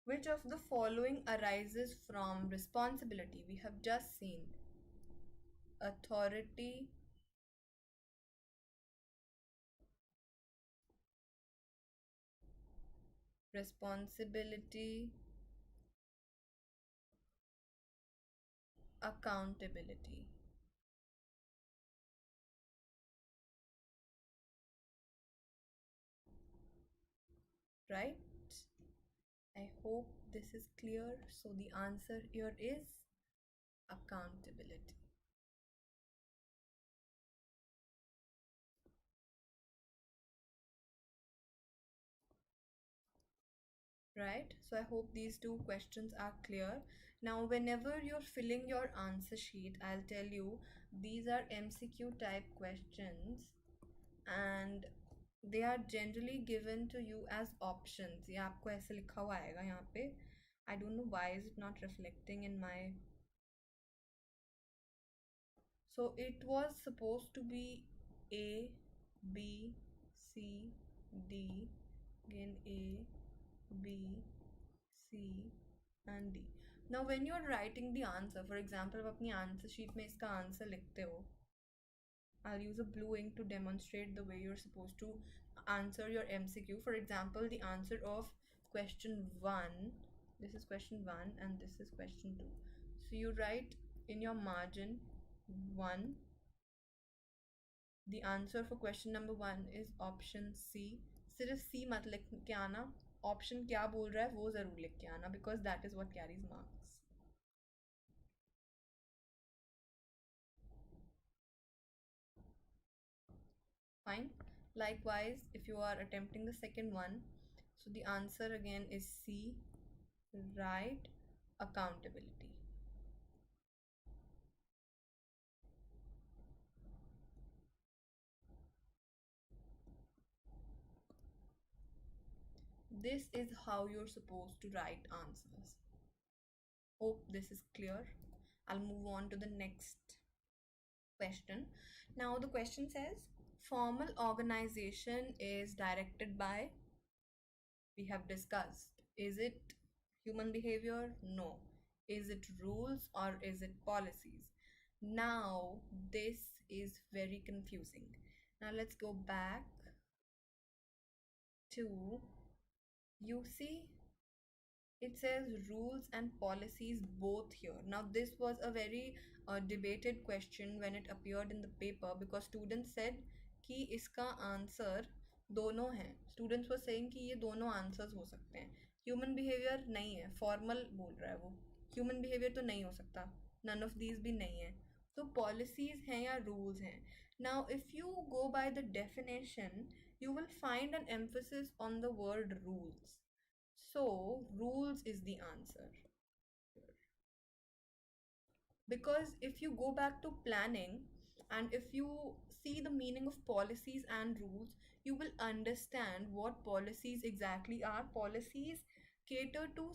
which of the following arises from responsibility? We have just seen authority, responsibility, accountability. Right? I hope this is clear. So the answer here is accountability. Right? So I hope these two questions are clear. Now, whenever you're filling your answer sheet, I'll tell you these are MCQ type questions and they are generally given to you as options. ये आपको ऐसे लिखा हुआ आएगा यहाँ पे. I don't know why is it not reflecting in my. So it was supposed to be A, B, C, D, again A, B, C and D. Now when you're writing the answer, for example आप अपनी answer sheet में इसका answer लिखते हो, I'll use a blue ink to demonstrate the way you're supposed to answer your MCQ. For example, the answer of question 1, this is question 1 and this is question 2. So you write in your margin 1. The answer for question number 1 is option C. सिर्फ C मत लिख के आना, option क्या बोल रहा है वो ज़रूर लिख के आना, because that is what carries marks. Fine. Likewise, if you are attempting the second one, so the answer again is C, right? Accountability. This is how you're supposed to write answers. Hope this is clear. I'll move on to the next question. Now the question says, formal organization is directed by, we have discussed. Is it human behavior? No. Is it rules or is it policies? Now this is very confusing. Now let's go back to, you see, it says rules and policies both here. Now this was a very debated question when it appeared in the paper, because students said कि इसका answer दोनों हैं. Students were saying कि ये दोनों answers हो सकते हैं. ह्यूमन बिहेवियर नहीं है, फॉर्मल बोल रहा है वो. ह्यूमन बिहेवियर तो नहीं हो सकता, नन ऑफ दीज भी नहीं है. तो पॉलिसीज हैं या रूल्स हैं. Now if you go by the definition, you will find an emphasis on the word rules. So rules is the answer. Because if you go back to planning and if you see the meaning of policies and rules, you will understand what policies exactly are. Policies cater to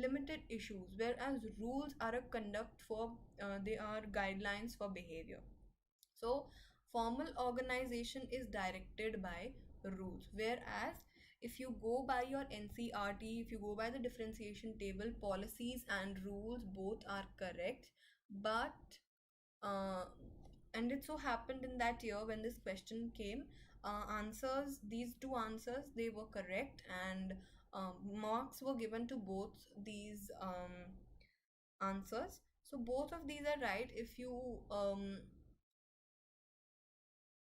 limited issues, whereas rules are a conduct for they are guidelines for behavior. So Formal organization is directed by rules, whereas if you go by your NCRT, if you go by the differentiation table, policies and rules both are correct, but uh, and it so happened in that year when this question came, these two answers, they were correct, and marks were given to both these answers. So both of these are right.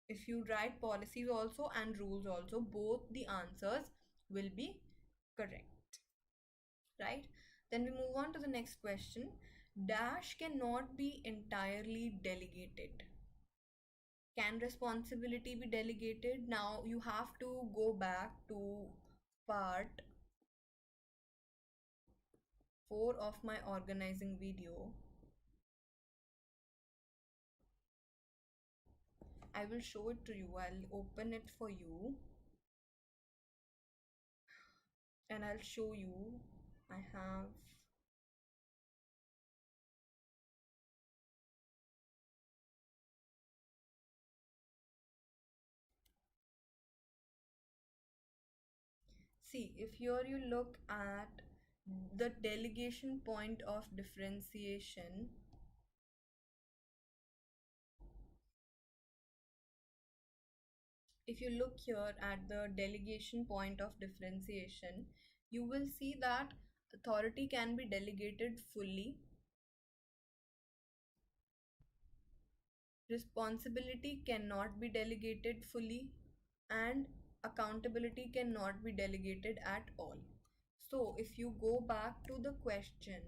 If you write policies also and rules also, both the answers will be correct, right? Then we move on to the next question. Dash cannot be entirely delegated. Can responsibility be delegated? Now you have to go back to part 4 of my organizing video. I will show it to you. I'll open it for you and I'll show you. I have, see, if here you look at the delegation point of differentiation, if you look here at the delegation point of differentiation, you will see that authority can be delegated fully, responsibility cannot be delegated fully, and accountability cannot be delegated at all. So if you go back to the question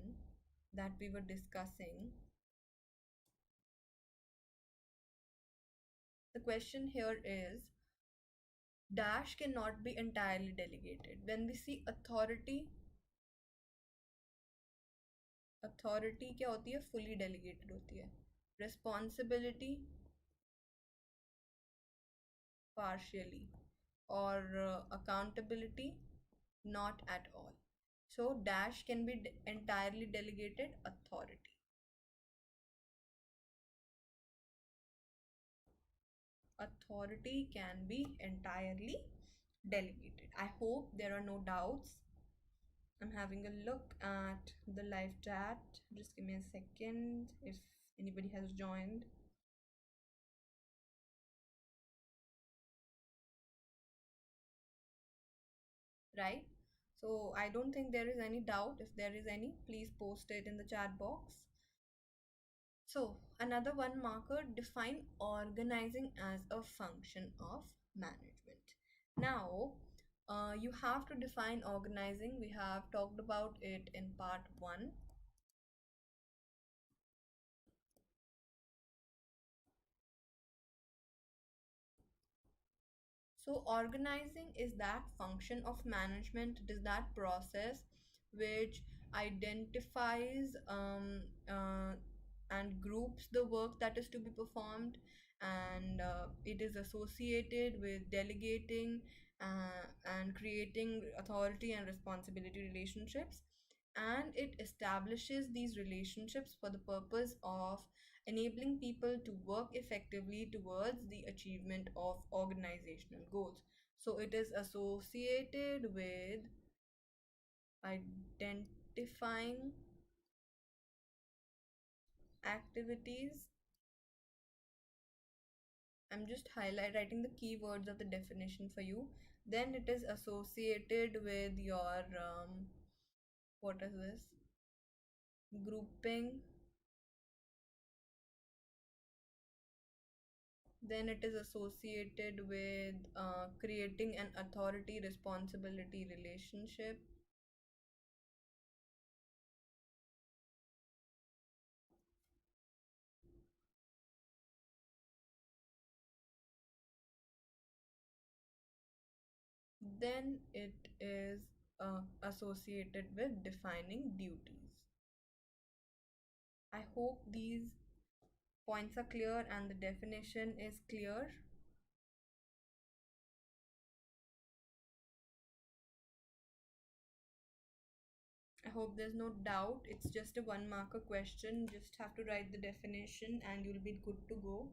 that we were discussing, the question here is dash cannot be entirely delegated. When we see authority, authority क्या होती है, fully delegated होती है. Responsibility partially, or accountability not at all. So dash can be entirely delegated. Authority can be entirely delegated. I hope there are no doubts. I'm having a look at the live chat. Just give me a second if anybody has joined. Right? So I don't think there is any doubt. If there is any, please post it in the chat box. So another one marker, define organizing as a function of management. Now, you have to define organizing. We have talked about it in part 1. So organizing is that function of management. It is that process which identifies and groups the work that is to be performed, and it is associated with delegating and creating authority and responsibility relationships, and it establishes these relationships for the purpose of enabling people to work effectively towards the achievement of organizational goals. So it is associated with identifying activities. I'm just writing the keywords of the definition for you. Then it is associated with your what is this? Grouping. Then it is associated with creating an authority responsibility relationship. Then it is associated with defining duties. I hope these points are clear and the definition is clear. I hope there's no doubt. It's just a 1 marker question. Just have to write the definition and you'll be good to go.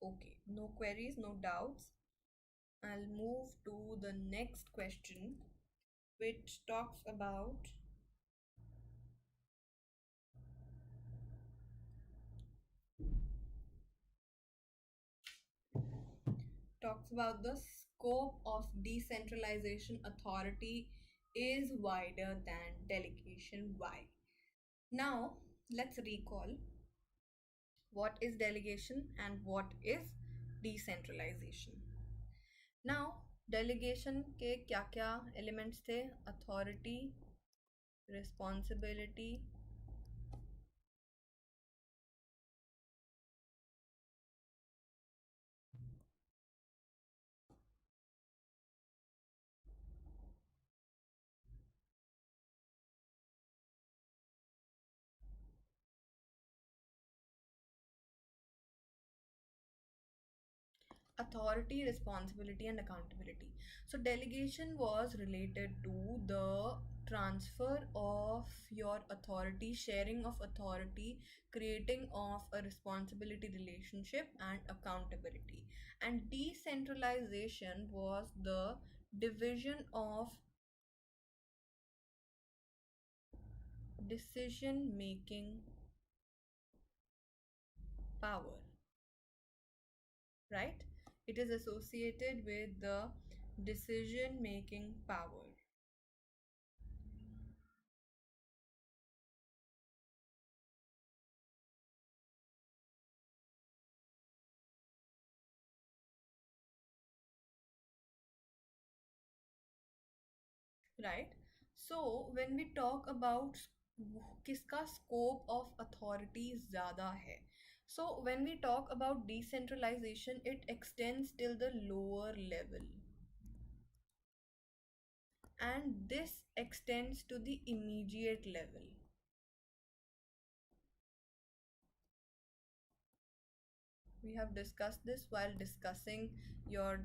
Okay, no queries, no doubts. I'll move to the next question, which talks about the scope of decentralization authority is wider than delegation. Why? Now, let's recall what is delegation and what is decentralization. Now, delegation के क्या क्या elements थे? Authority, responsibility, authority, responsibility, and accountability. So, delegation was related to the transfer of your authority, sharing of authority, creating of a responsibility relationship, and accountability. And decentralization was the division of decision making power, right? It is associated with the decision making power. Right. So when we talk about किसका scope of authority ज़्यादा है, so when we talk about decentralization, it extends till the lower level, and this extends to the immediate level. We have discussed this while discussing your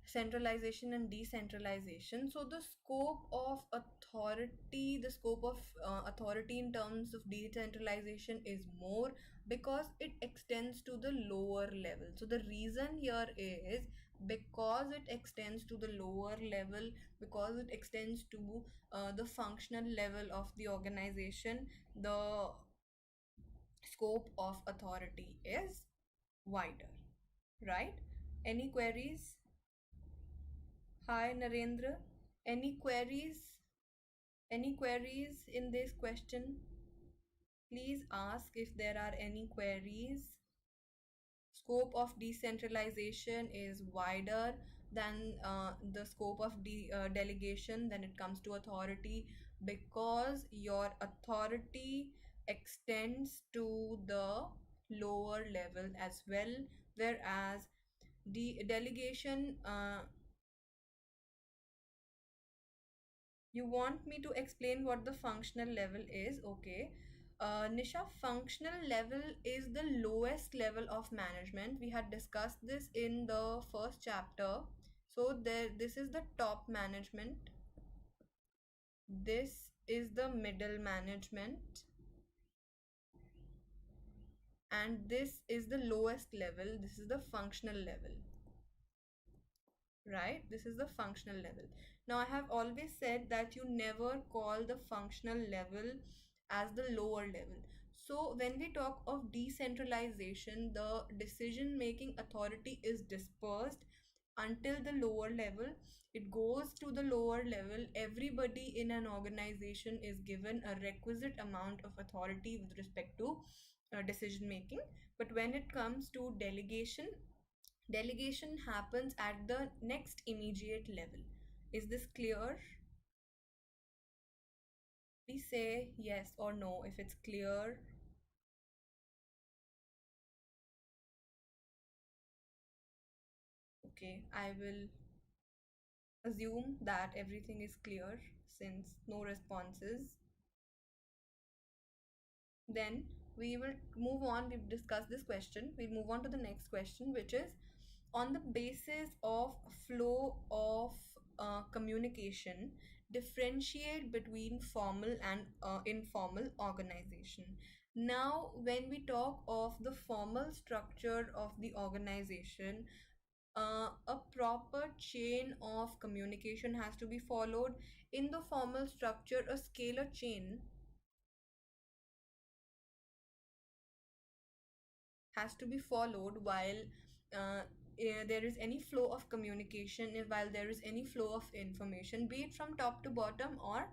centralization and decentralization. So the scope of authority, the scope of authority in terms of decentralization is more because it extends to the lower level. So the reason here is because it extends to the lower level, because it extends to the functional level of the organization, the scope of authority is wider, right? Any queries? Hi Narendra. Any queries? Any queries in this question? Please ask if there are any queries. Scope of decentralization is wider than the scope of delegation when it comes to authority, because your authority extends to the lower level as well, whereas the delegation you want me to explain what the functional level is? Okay. Nisha, functional level is the lowest level of management. We had discussed this in the first chapter. So this is the top management. This is the middle management. And this is the lowest level. This is the functional level. Right? This is the functional level. Now, I have always said that you never call the functional level as the lower level. So when we talk of decentralization, the decision making authority is dispersed until the lower level. It goes to the lower level. Everybody in an organization is given a requisite amount of authority with respect to decision making. But when it comes to delegation, delegation happens at the next immediate level. Is this clear? Please say yes or no if it's clear. Okay, I will assume that everything is clear since no responses. Then we will move on. We've discussed this question. We'll move on to the next question, which is on the basis of flow of communication, differentiate between formal and informal organization. Now, when we talk of the formal structure of the organization, a proper chain of communication has to be followed. In the formal structure, a scalar chain has to be followed while uh, there is any flow of communication, while there is any flow of information, be it from top to bottom or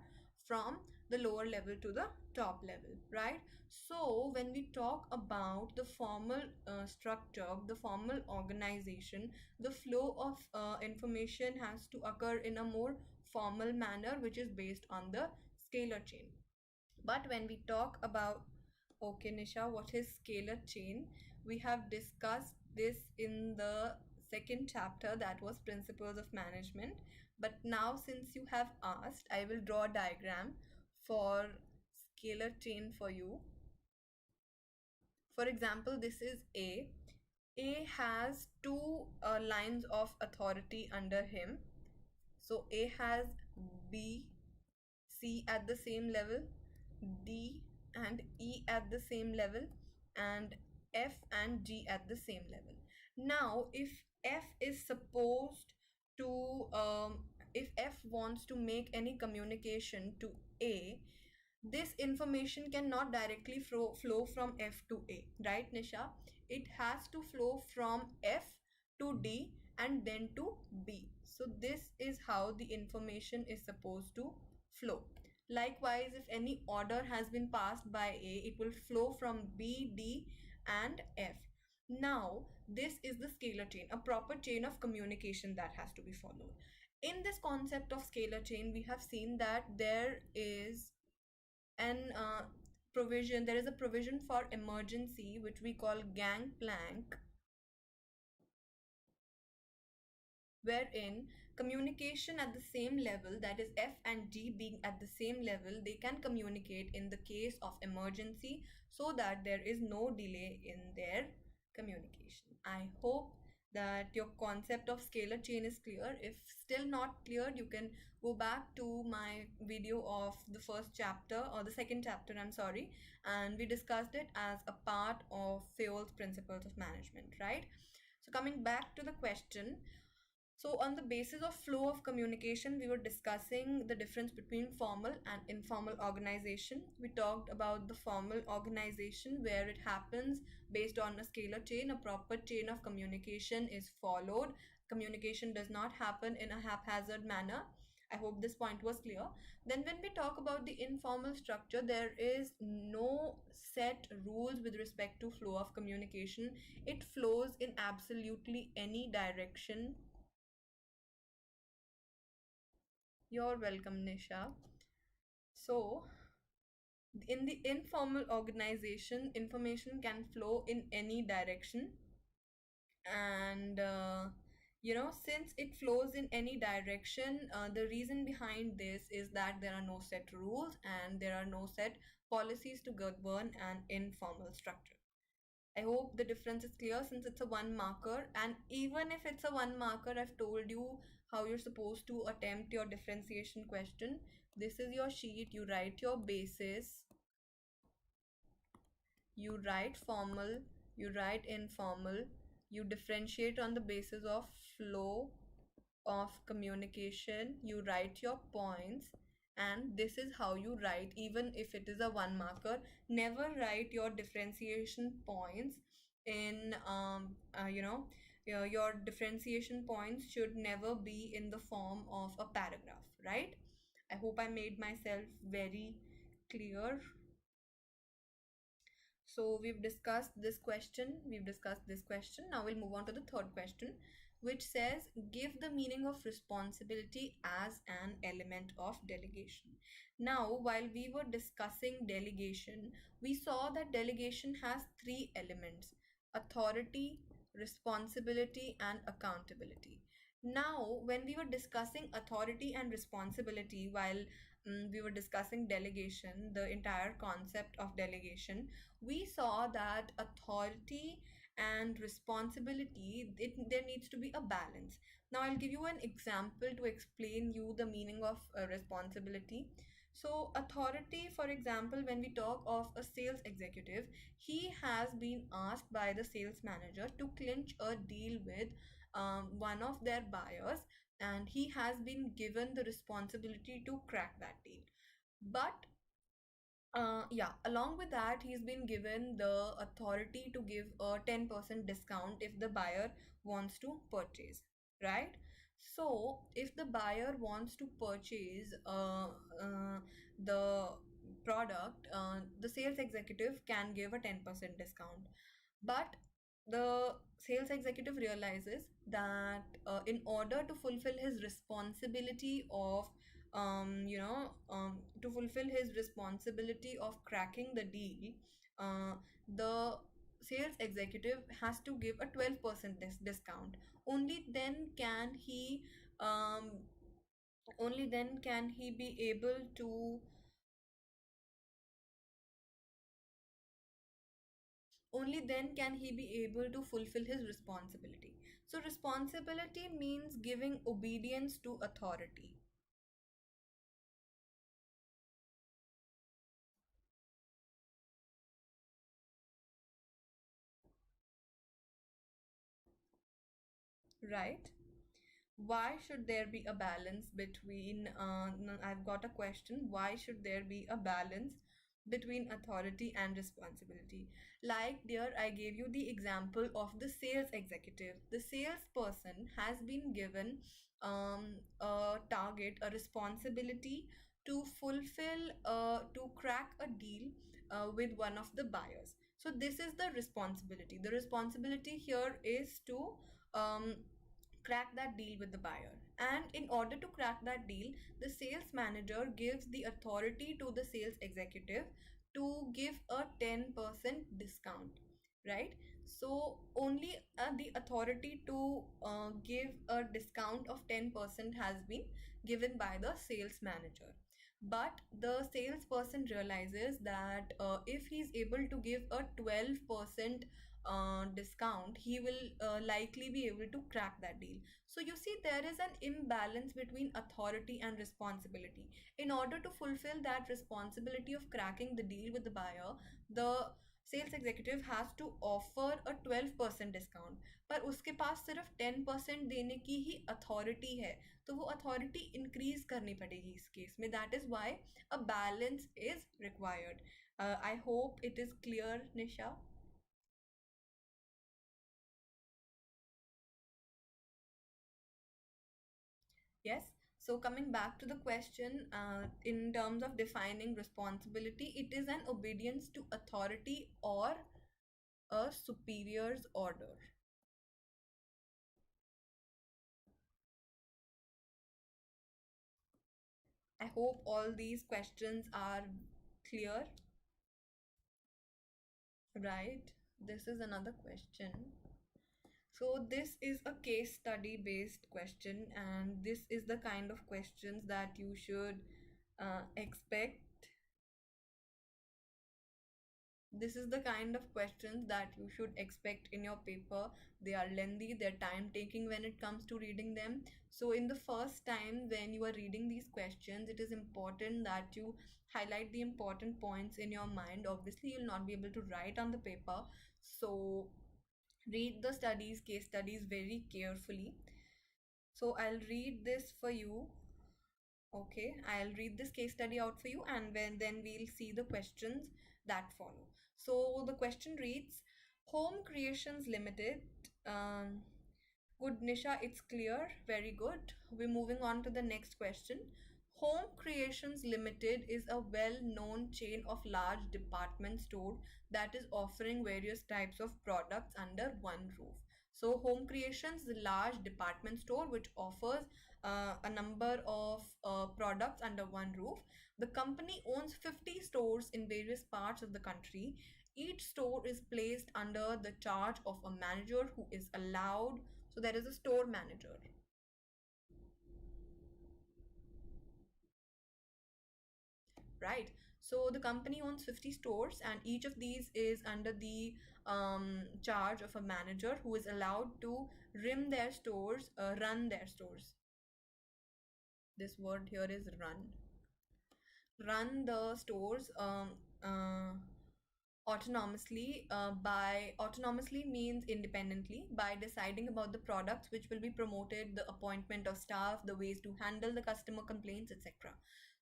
from the lower level to the top level, right? So when we talk about the formal structure, the formal organization, the flow of information has to occur in a more formal manner, which is based on the scalar chain. But when we talk about, okay, Nisha, what is scalar chain? We have discussed this in the second chapter, that was Principles of Management. But now, since you have asked, I will draw a diagram for scalar chain for you. For example, this is A. A has two lines of authority under him. So A has B, C at the same level, D and E at the same level, and F and G at the same level. Now, if F is supposed to, if F wants to make any communication to A, this information cannot directly flow from F to A, right, Nisha? It has to flow from F to D and then to B. So this is how the information is supposed to flow. Likewise, if any order has been passed by A, it will flow from B, D, and F. Now, this is the scalar chain, a proper chain of communication that has to be followed. In this concept of scalar chain, we have seen that an there is a provision for emergency, which we call gangplank, wherein communication at the same level, that is F and G being at the same level, they can communicate in the case of emergency so that there is no delay in their communication. I hope that your concept of scalar chain is clear. If still not clear, you can go back to my video of the first chapter, or the second chapter, I'm sorry, and we discussed it as a part of Fayol's Principles of Management, right? So coming back to the question, so, on the basis of flow of communication, we were discussing the difference between formal and informal organization. We talked about the formal organization where it happens based on a scalar chain, a proper chain of communication is followed. Communication does not happen in a haphazard manner. I hope this point was clear. Then, when we talk about the informal structure, there is no set rules with respect to flow of communication. It flows in absolutely any direction. You're welcome, Nisha. So, in the informal organization, information can flow in any direction. And, since it flows in any direction, the reason behind this is that there are no set rules and there are no set policies to govern an informal structure. I hope the difference is clear since it's a one marker. And even if it's a one marker, I've told you how you're supposed to attempt your differentiation question. This is your sheet. You write your basis, you write formal, you write informal, you differentiate on the basis of flow of communication, you write your points, and this is how you write. Even if it is a one marker, never write your differentiation points in your differentiation points should never be in the form of a paragraph, right? I hope I made myself very clear. So we've discussed this question. Now we'll move on to the third question, which says give the meaning of responsibility as an element of delegation. Now, while we were discussing delegation, we saw that delegation has three elements: authority, responsibility, and accountability. Now, when we were discussing authority and responsibility, while we were discussing delegation, the entire concept of delegation, we saw that authority and responsibility, there needs to be a balance. Now I'll give you an example to explain you the meaning of responsibility. So, authority, for example, when we talk of a sales executive, he has been asked by the sales manager to clinch a deal with one of their buyers, and he has been given the responsibility to crack that deal. But yeah, along with that, he's been given the authority to give a 10% discount if the buyer wants to purchase, right? So, if the buyer wants to purchase the product, the sales executive can give a 10% discount. But the sales executive realizes that in order to fulfill his responsibility of to fulfill his responsibility of cracking the deal, the sales executive has to give a 12% discount. Only then can he um, only then can he be able to only then can he be able to fulfill his responsibility. So responsibility means giving obedience to authority, right? Why should there be a balance between no, I've got a question, why should there be a balance between authority and responsibility? Like there, I gave you the example of the sales executive. The salesperson has been given a target, a responsibility to fulfill to crack a deal with one of the buyers. So this is the responsibility. The responsibility here is to um, crack that deal with the buyer. And in order to crack that deal, the sales manager gives the authority to the sales executive to give a 10% discount, right? So only the authority to give a discount of 10% has been given by the sales manager. But the salesperson realizes that if he's able to give a 12% discount, he will likely be able to crack that deal. So you see, there is an imbalance between authority and responsibility. In order to fulfill that responsibility of cracking the deal with the buyer, the sales executive has to offer a 12% discount, पर उसके पास सिर्फ 10% देने की ही authority है, तो वो authority increase करनी पड़ेगी इस केस में. That is why a balance is required. I hope it is clear, Nisha. Yes. So coming back to the question, in terms of defining responsibility, it is an obedience to authority or a superior's order. I hope all these questions are clear, right? This is another question. So this is a case study based question, and this is the kind of questions that you should expect. This is the kind of questions that you should expect in your paper. They are lengthy, they're time taking when it comes to reading them. So, in the first time when you are reading these questions, it is important that you highlight the important points in your mind. Obviously, you'll not be able to write on the paper. So, read the case studies very carefully. So, I'll read this for you. Okay, I'll read this case study out for you, and then we'll see the questions that follow. So the question reads, Home Creations Limited. Good, Nisha, it's clear. Very good. We're moving on to the next question. Home Creations Limited is a well-known chain of large department store that is offering various types of products under one roof. So Home Creations is a large department store which offers a number of products under one roof. The company owns 50 stores in various parts of the country. Each store is placed under the charge of a manager who is allowed. So there is a store manager, right? So the company owns 50 stores, and each of these is under the charge of a manager who is allowed to run their stores. This word here is run. run the stores uh, autonomously. By autonomously means independently, by deciding about the products which will be promoted, the appointment of staff, the ways to handle the customer complaints, etc.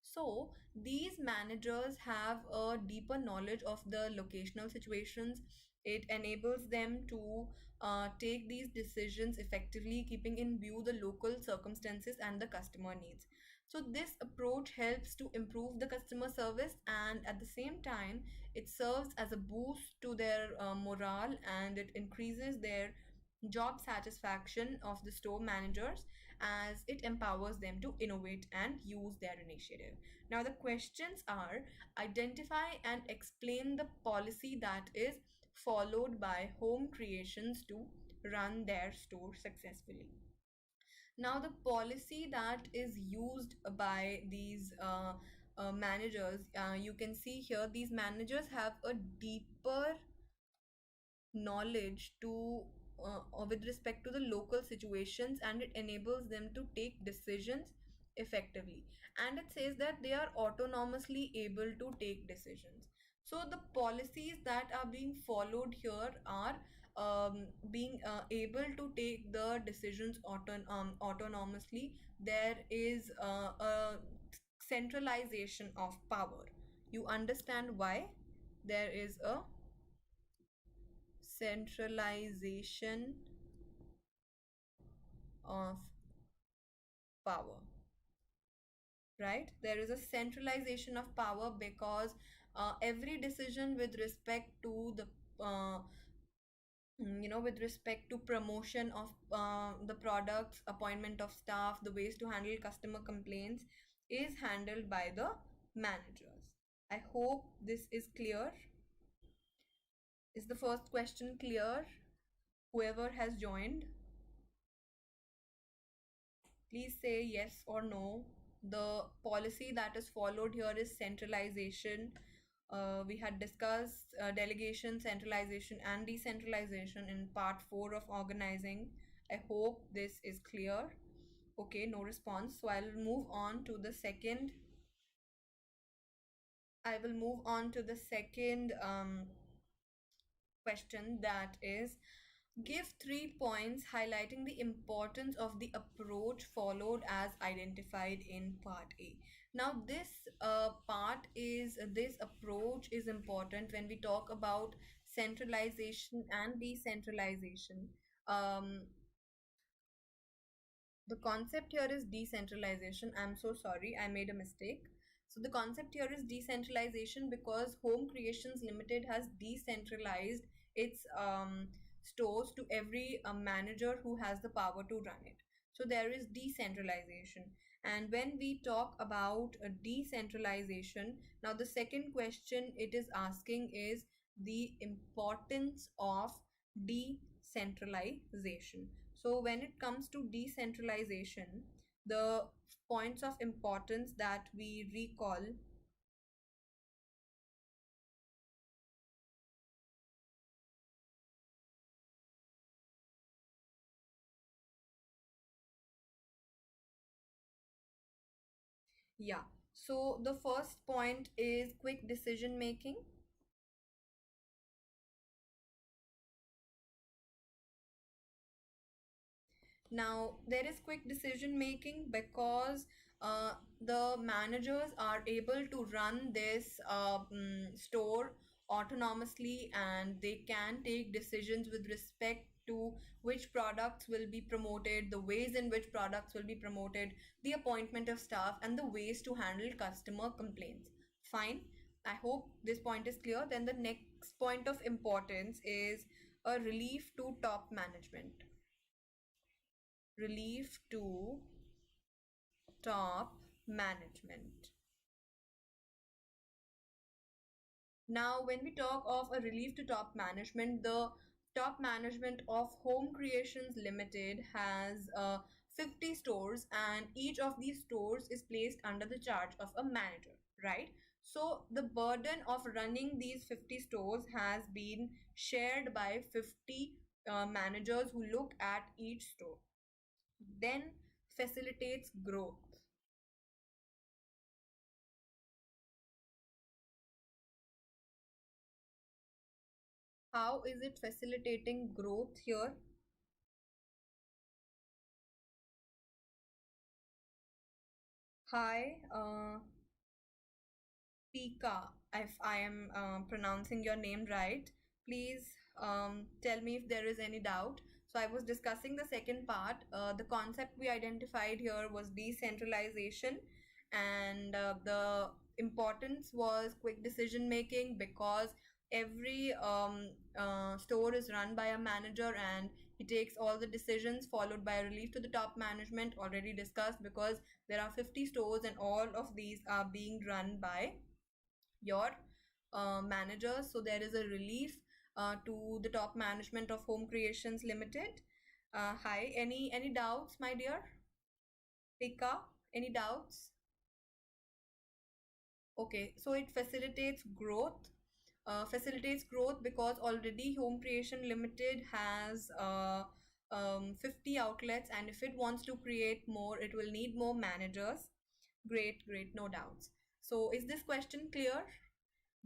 So these managers have a deeper knowledge of the locational situations. It enables them to take these decisions effectively, keeping in view the local circumstances and the customer needs. So this approach helps to improve the customer service, and at the same time it serves as a boost to their morale, and it increases their job satisfaction of the store managers, as it empowers them to innovate and use their initiative. Now the questions are: identify and explain the policy that is followed by home creations to run their store successfully. Now the policy that is used by these managers, you can see here these managers have a deeper knowledge to with respect to the local situations, and it enables them to take decisions effectively, and it says that they are autonomously able to take decisions. So the policies that are being followed here are being able to take the decisions autonomously. There is a centralization of power. You understand why there is a centralization of power, right? There is a centralization of power because every decision with respect to the with respect to promotion of the products, appointment of staff, the ways to handle customer complaints is handled by the managers. I hope this is clear. Is the first question clear? Whoever has joined, please say yes or no. The policy that is followed here is centralization. We had discussed delegation, centralization, and decentralization in part 4 of organizing. I hope this is clear. Okay, no response. So I will move on to the second question, that is: give 3 points highlighting the importance of the approach followed as identified in part A. Now, this approach is important when we talk about centralization and decentralization. Um, the concept here is decentralization. I'm so sorry, I made a mistake. So the concept here is decentralization because Home Creations Limited has decentralized its stores to every manager who has the power to run it. So there is decentralization. And when we talk about decentralization, now the second question it is asking is the importance of decentralization. So when it comes to decentralization, the points of importance that we recall, yeah. So the first point is quick decision making. Now, there is quick decision making because the managers are able to run this store autonomously, and they can take decisions with respect to which products will be promoted, the ways in which products will be promoted, the appointment of staff, and the ways to handle customer complaints. Fine. I hope this point is clear. Then the next point of importance is a relief to top management. Relief to top management. Now, when we talk of a relief to top management, the top management of Home Creations Limited has 50 stores, and each of these stores is placed under the charge of a manager, right? So the burden of running these 50 stores has been shared by 50 managers who look at each store. Then facilitates growth. How is it facilitating growth here? Hi, Pika, if I am pronouncing your name right, please tell me if there is any doubt. So, I was discussing the second part. The concept we identified here was decentralization, and the importance was quick decision making because every store is run by a manager and he takes all the decisions, followed by a relief to the top management, already discussed, because there are 50 stores and all of these are being run by your managers. So there is a relief to the top management of Home Creations Limited. Hi, any doubts, my dear Pika? Any doubts? Okay, so it facilitates growth. Facilitates growth because already Home Creation Limited has 50 outlets, and if it wants to create more, it will need more managers. Great, great, no doubts. So, is this question clear?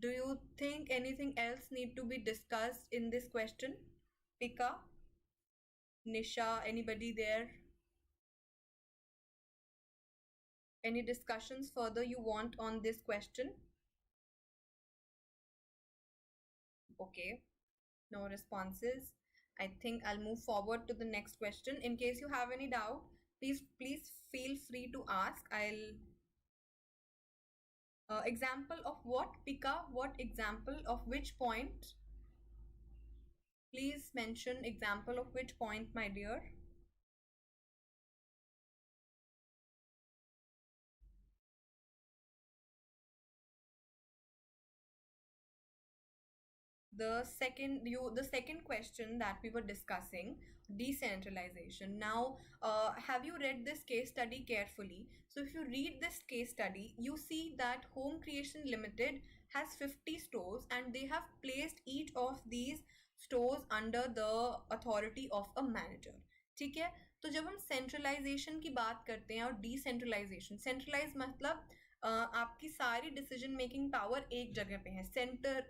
Do you think anything else need to be discussed in this question? Pika, Nisha, anybody there? Any discussions further you want on this question? Okay, no responses. I think I'll move forward to the next question. In case you have any doubt, please feel free to ask. I'll example of what, Pika? What example of which point? Please mention example of which point, my dear. The second question that we were discussing, decentralization. Now, have you read this case study carefully? So if you read this case study, you see that Home Creation Limited has 50 stores and they have placed each of these stores under the authority of a manager. ठीक है? तो जब हम centralisation की बात करते हैं और डिसेंट्रलाइजेशन, सेंट्रलाइज मतलब आपकी सारी डिसीजन मेकिंग पावर एक जगह पे है,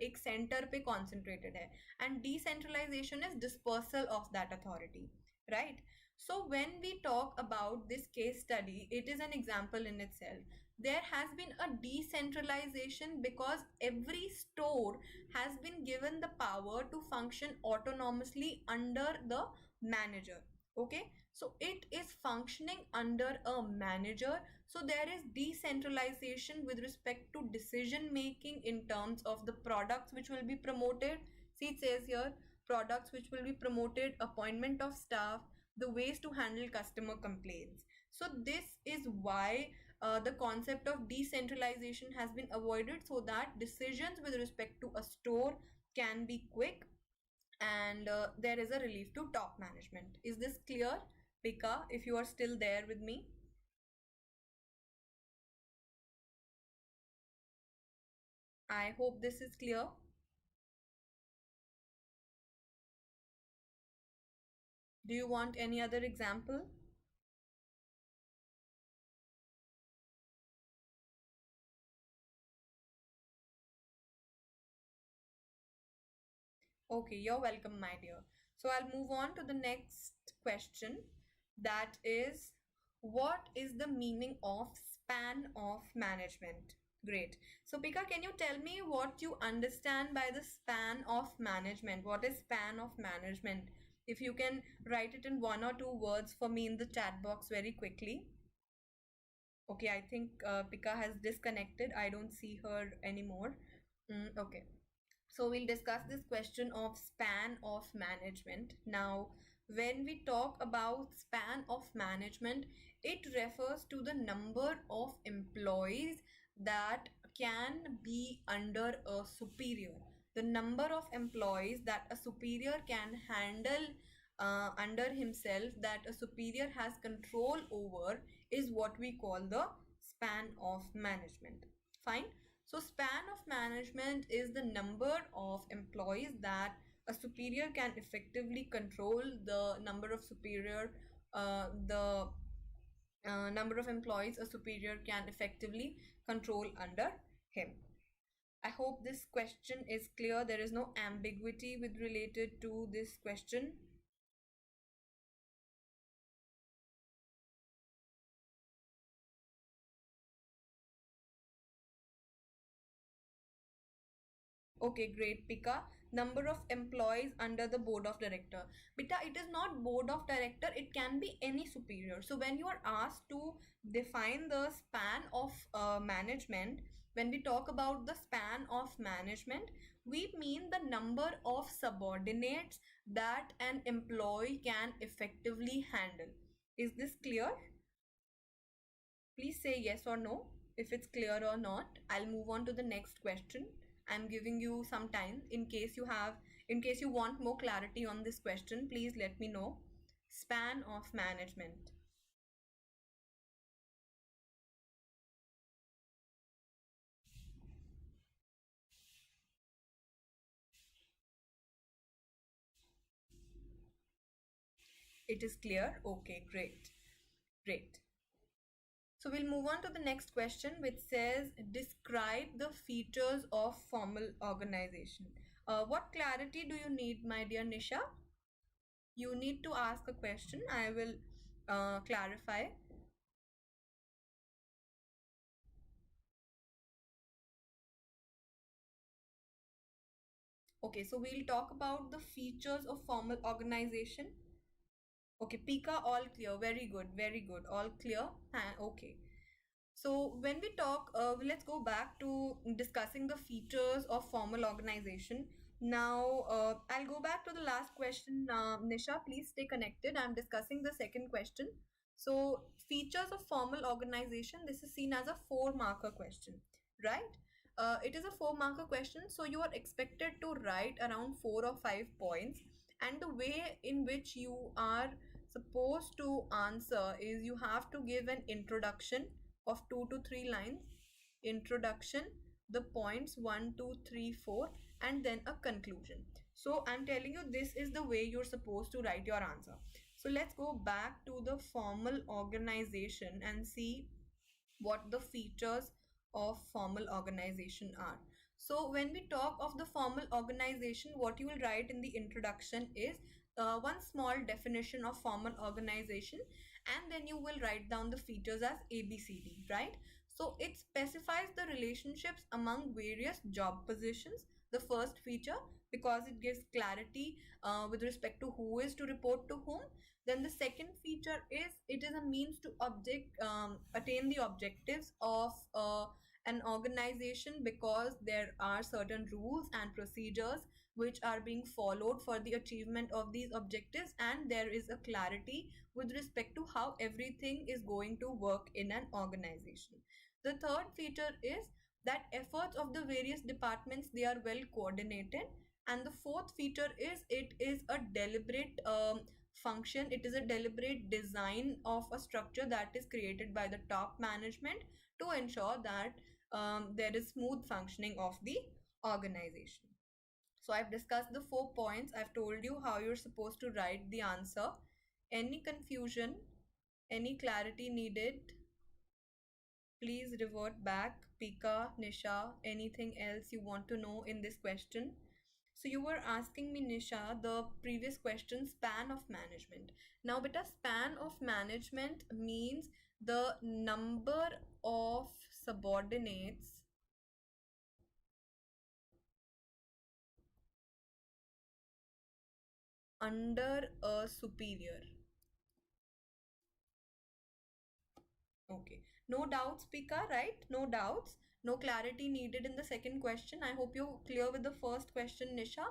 एक सेंटर पे कॉन्सेंट्रेटेड है, and decentralisation is dispersal of that authority, right? So when we talk about this case study, it is an example in itself. There has been a decentralization because every store has been given the power to function autonomously under the manager. Okay, so it is functioning under a manager. So there is decentralization with respect to decision making in terms of the products which will be promoted. See, it says here products which will be promoted, appointment of staff, the ways to handle customer complaints. So this is why the concept of decentralization has been avoided, so that decisions with respect to a store can be quick, and there is a relief to top management. Is this clear, Pika, if you are still there with me? I hope this is clear. Do you want any other example? Okay, you're welcome, my dear. So I'll move on to the next question. That is, what is the meaning of span of management? Great. So Pika, can you tell me what you understand by the span of management? What is span of management? If you can write it in one or two words for me in the chat box very quickly. Okay, I think Pika has disconnected. I don't see her anymore. Okay. So we'll discuss this question of span of management. Now, when we talk about span of management, it refers to the number of employees that can be under a superior. The number of employees that a superior can handle under himself, that a superior has control over, is what we call the span of management. Fine. So span of management is the number of employees that a superior can effectively control, the number of the number of employees a superior can effectively control under him. I hope this question is clear. There is no ambiguity with related to this question. Okay, great, Pika. Number of employees under the board of director. Beta, it is not board of director, it can be any superior. So when you are asked to define the span of management, when we talk about the span of management, we mean the number of subordinates that an employee can effectively handle. Is this clear? Please say yes or no if it's clear or not. I'll move on to the next question. I'm giving you some time in case you want more clarity on this question, please let me know. Span of management. It is clear? Okay, great. Great. So we'll move on to the next question, which says describe the features of formal organization. What clarity do you need, my dear Nisha? You need to ask a question. I will clarify. Okay, so we'll talk about the features of formal organization. Okay, Pika, all clear. Very good, very good. All clear. Okay. So when we talk, let's go back to discussing the features of formal organization. Now, I'll go back to the last question. Nisha, please stay connected. I'm discussing the second question. So, features of formal organization, this is seen as a four marker question, right? It is a four marker question, so you are expected to write around 4 or 5 points. And the way in which you are supposed to answer is you have to give an introduction of 2 to 3 lines, introduction, the points 1, 2, 3, 4, and then a conclusion. So I'm telling you, this is the way you're supposed to write your answer. So let's go back to the formal organization and see what the features of formal organization are. So when we talk of the formal organization, what you will write in the introduction is one small definition of formal organization, and then you will write down the features as ABCD, right? So it specifies the relationships among various job positions, the first feature, because it gives clarity with respect to who is to report to whom. Then the second feature is it is a means to attain the objectives of an organization, because there are certain rules and procedures which are being followed for the achievement of these objectives, and there is a clarity with respect to how everything is going to work in an organization. The third feature is that efforts of the various departments, they are well coordinated. And the fourth feature is it is a deliberate function, it is a deliberate design of a structure that is created by the top management to ensure that there is smooth functioning of the organization. So I've discussed the 4 points. I've told you how you're supposed to write the answer. Any confusion, any clarity needed, please revert back. Pika, Nisha, anything else you want to know in this question? So you were asking me, Nisha, the previous question, span of management. Now, beta, span of management means the number of subordinates under a superior. Okay. No doubts, Pika, right? No doubts. No clarity needed in the second question. I hope you're clear with the first question, Nisha.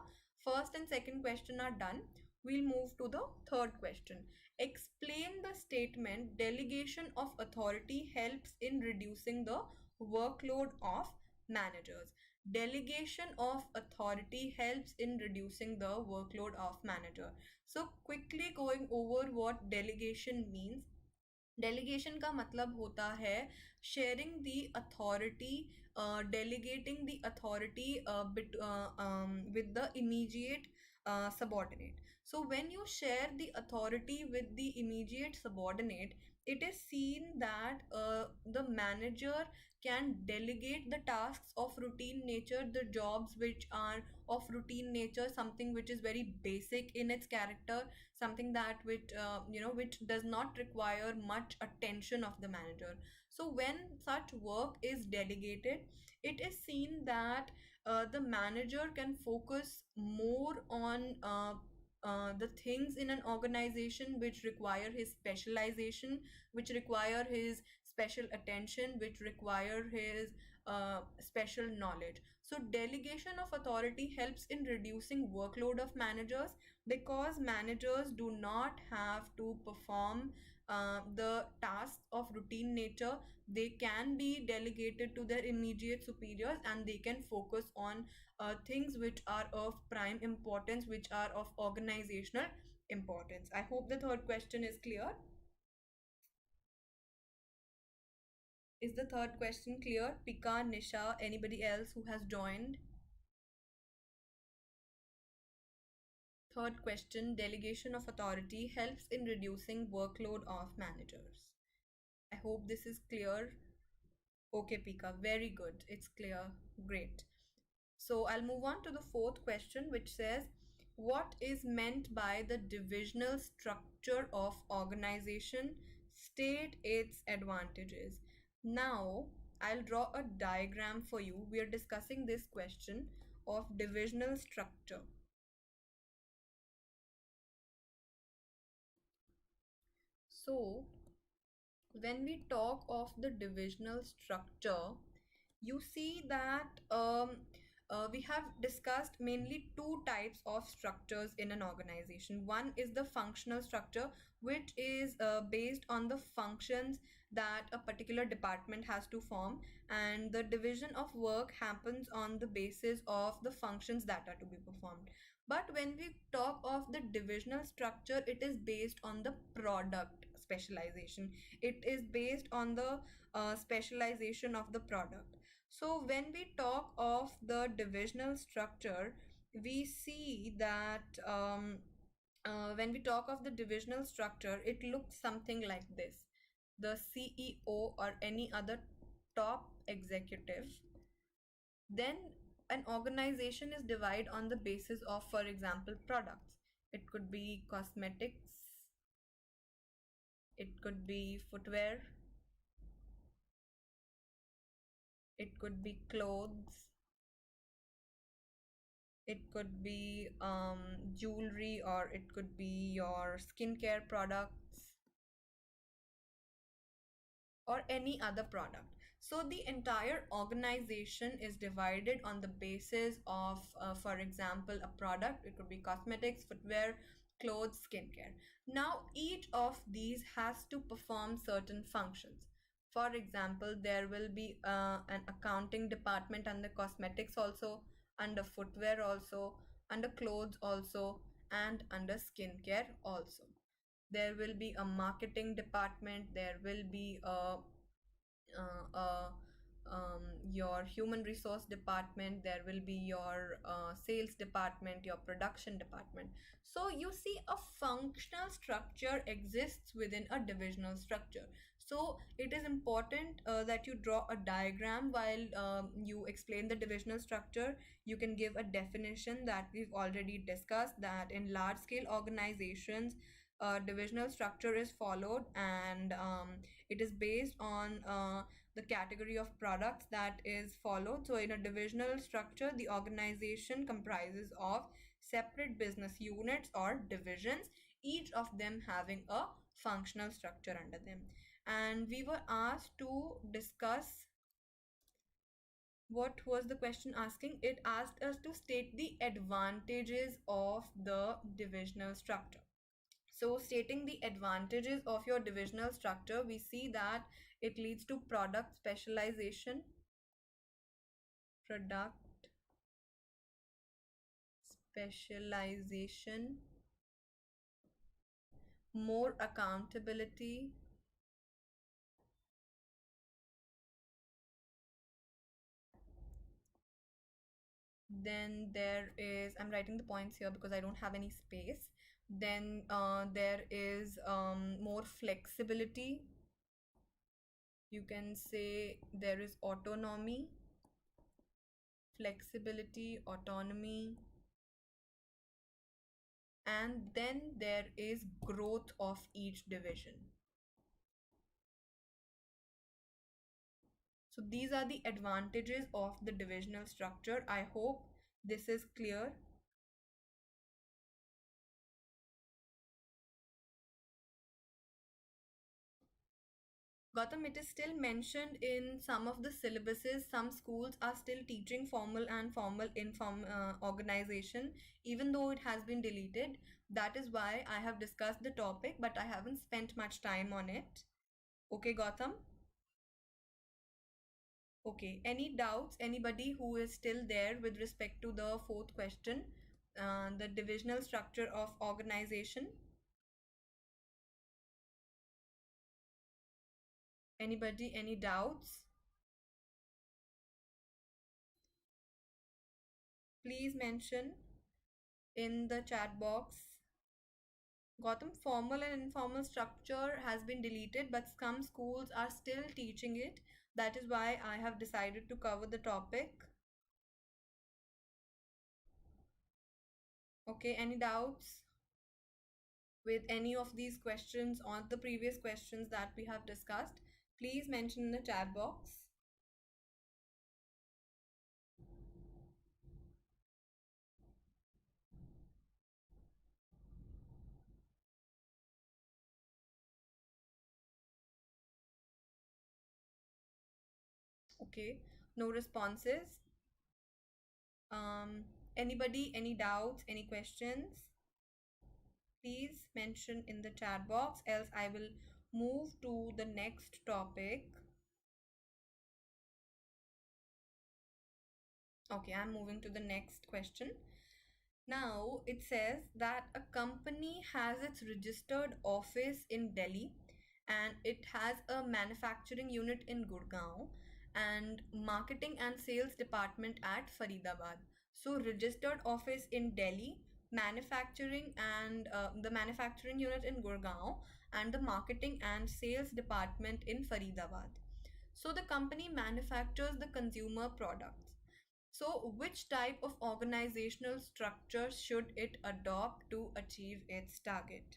First and second question are done. We'll move to the third question. Explain the statement delegation of authority helps in reducing the workload of managers. Delegation of authority helps in reducing the workload of manager. So quickly going over what delegation means. Delegation का मतलब होता है sharing the authority, delegating the authority with the immediate subordinate. So when you share the authority with the immediate subordinate, it is seen that the manager can delegate the tasks of routine nature, the jobs which are of routine nature, something which is very basic in its character, something that which does not require much attention of the manager. So when such work is delegated, it is seen that the manager can focus more on the things in an organization which require his specialization, which require his special attention, which require his special knowledge. So delegation of authority helps in reducing workload of managers, because managers do not have to perform the tasks of routine nature. They can be delegated to their immediate superiors, and they can focus on things which are of prime importance, which are of organizational importance. I hope the third question is clear. Is the third question clear? Pika, Nisha, anybody else who has joined? Third question, delegation of authority helps in reducing workload of managers. I hope this is clear. Okay, Pika, very good. It's clear. Great. So I'll move on to the fourth question, which says, what is meant by the divisional structure of organization? State its advantages. Now, I'll draw a diagram for you. We are discussing this question of divisional structure. So, when we talk of the divisional structure, you see that we have discussed mainly two types of structures in an organization. One is the functional structure, which is based on the functions that a particular department has to form, and the division of work happens on the basis of the functions that are to be performed. But when we talk of the divisional structure, it is based on the product specialization. It is based on the specialization of the product. So when we talk of the divisional structure, we see that when we talk of the divisional structure, it looks something like this. The CEO or any other top executive, then an organization is divided on the basis of, for example, products. It could be cosmetics, it could be footwear, it could be clothes, it could be jewelry, or it could be your skincare products, or any other product. So the entire organization is divided on the basis of, for example, a product. It could be cosmetics, footwear, clothes, skincare. Now, each of these has to perform certain functions. For example, there will be an accounting department under cosmetics also, under footwear also, under clothes also, and under skincare also. There will be a marketing department, there will be uh, uh, your human resource department, there will be your sales department, your production department. So you see, a functional structure exists within a divisional structure. So it is important that you draw a diagram while you explain the divisional structure. You can give a definition that we've already discussed, that in large scale organizations, divisional structure is followed, and it is based on the category of products that is followed. So in a divisional structure, the organization comprises of separate business units or divisions, each of them having a functional structure under them. And we were asked to discuss, what was the question asking? It asked us to state the advantages of the divisional structure. So stating the advantages of your divisional structure, we see that it leads to product specialization, product specialization, more accountability, then there is, I'm writing the points here because I don't have any space. Then there is more flexibility, You can say there is autonomy, flexibility, autonomy, and then there is growth of each division. So these are the advantages of the divisional structure. I hope this is clear. Gautam, it is still mentioned in some of the syllabuses. Some schools are still teaching formal and formal informal organization, even though it has been deleted. That is why I have discussed the topic, but I haven't spent much time on it. Okay, Gautam? Okay, any doubts? Anybody who is still there with respect to the fourth question, the divisional structure of organization? Anybody, any doubts? Please mention in the chat box. Gautam, formal and informal structure has been deleted, but some schools are still teaching it. That is why I have decided to cover the topic. Okay, any doubts with any of these questions or the previous questions that we have discussed? Please mention in the chat box. Okay, no responses. Anybody, any doubts, any questions? Please mention in the chat box, else I will move to the next topic. Okay, I'm moving to the next question. Now it says that a company has its registered office in Delhi and it has a manufacturing unit in Gurgaon and marketing and sales department at Faridabad. So registered office in Delhi, manufacturing and the manufacturing unit in Gurgaon and the marketing and sales department in Faridabad. So the company manufactures the consumer products. So, which type of organizational structure should it adopt to achieve its target?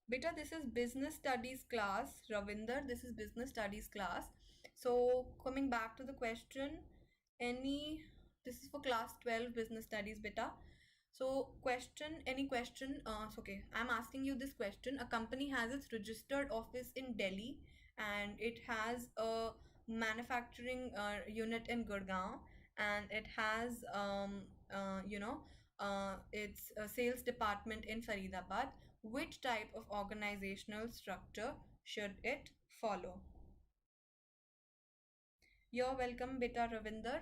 Beta, this is business studies class. Ravinder, this is business studies class. So, coming back to the question, any, this is for class 12 business studies, beta. So, any question? Okay, I'm asking you this question. A company has its registered office in Delhi and it has a manufacturing unit in Gurgaon and it has, its sales department in Faridabad. Which type of organizational structure should it follow? You're welcome, Beta Ravinder.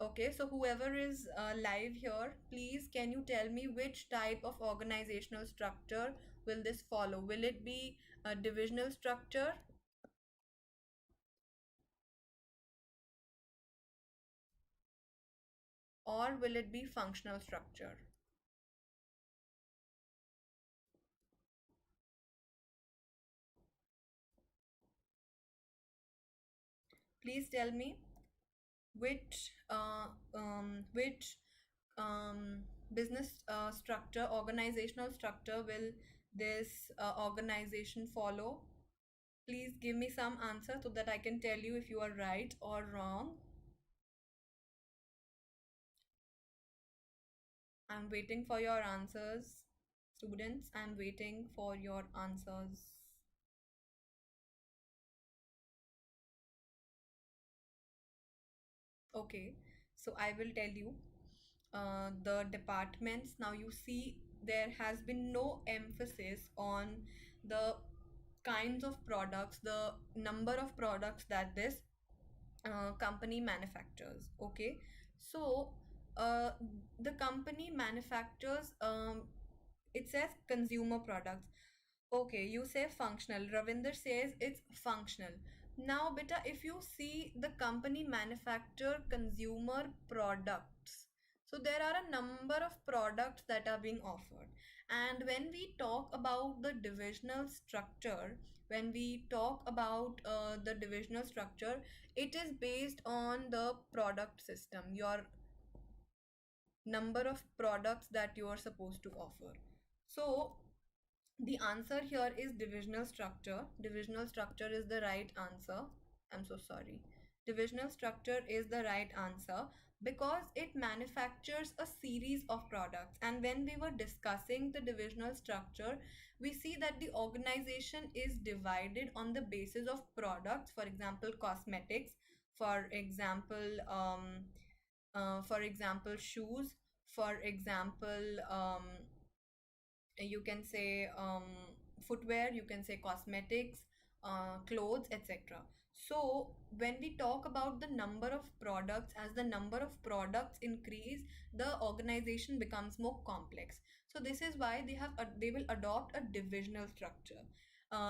Okay, so whoever is live here, please can you tell me which type of organizational structure will this follow? Will it be a divisional structure or will it be functional structure? Please tell me which business structure, organizational structure will this organization follow? Please give me some answer so that I can tell you if you are right or wrong. I'm waiting for your answers. Students, I'm waiting for your answers. Okay, so I will tell you the departments. Now you see there has been no emphasis on the kinds of products, the number of products that this company manufactures. Okay, so uh, the company manufactures, it says consumer products. Okay, you say functional. Ravinder says it's functional. Now, beta, if you see the company manufacture consumer products, so there are a number of products that are being offered, And when we talk about the divisional structure, when we talk about the divisional structure, it is based on the product system, your number of products that you are supposed to offer. So the answer here is divisional structure. Divisional structure is the right answer. I'm so sorry. Divisional structure is the right answer because it manufactures a series of products. And when we were discussing the divisional structure, we see that the organization is divided on the basis of products. For example, cosmetics. For example, shoes. For example, you can say footwear, you can say cosmetics, clothes, etc. So when we talk about the number of products, as the number of products increase, the organization becomes more complex. So this is why they will adopt a divisional structure.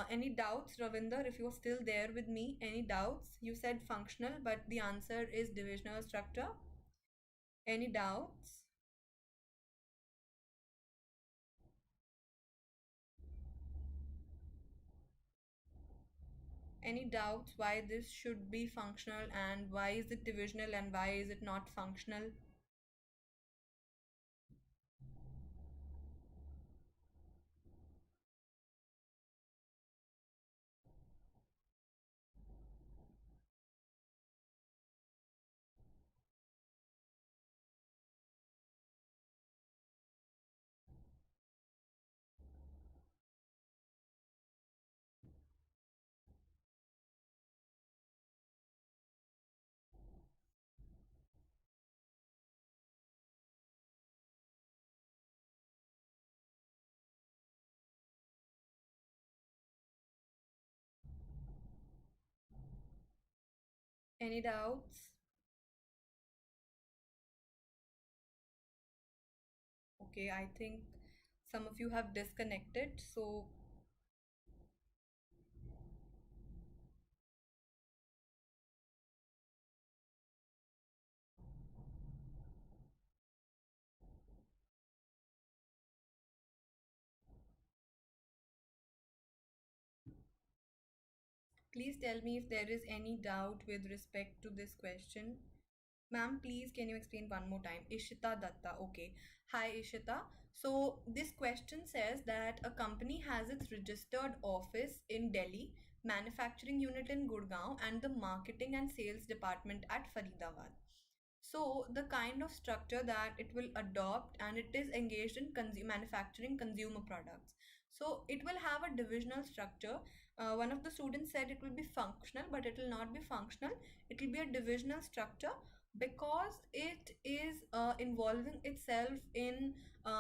Any doubts, Ravinder, if you're still there with me? Any doubts? You said functional, but the answer is divisional structure. Any doubts? Any doubts why this should be functional, and why is it divisional and why is it not functional? Any doubts? Okay, I think some of you have disconnected, so please tell me if there is any doubt with respect to this question. Ma'am, please can you explain one more time? Ishita Datta. Okay. Hi, Ishita. So, this question says that a company has its registered office in Delhi, manufacturing unit in Gurgaon, and the marketing and sales department at Faridabad. So, the kind of structure that it will adopt, and it is engaged in manufacturing consumer products. So, it will have a divisional structure. One of the students said it will be functional, but it will not be functional. It will be a divisional structure because it is involving itself in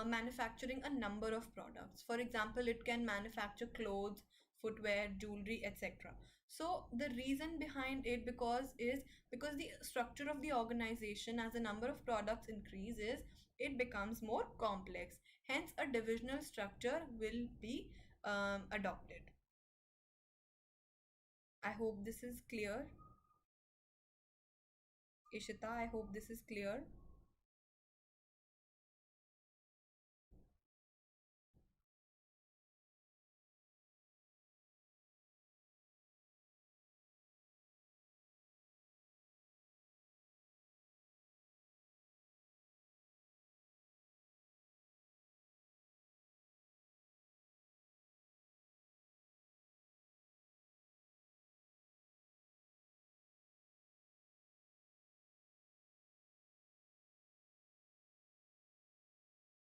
manufacturing a number of products. For example, it can manufacture clothes, footwear, jewelry, etc. So the reason behind it because the structure of the organization, as the number of products increases, it becomes more complex. Hence, a divisional structure will be adopted. I hope this is clear. Ishita, I hope this is clear.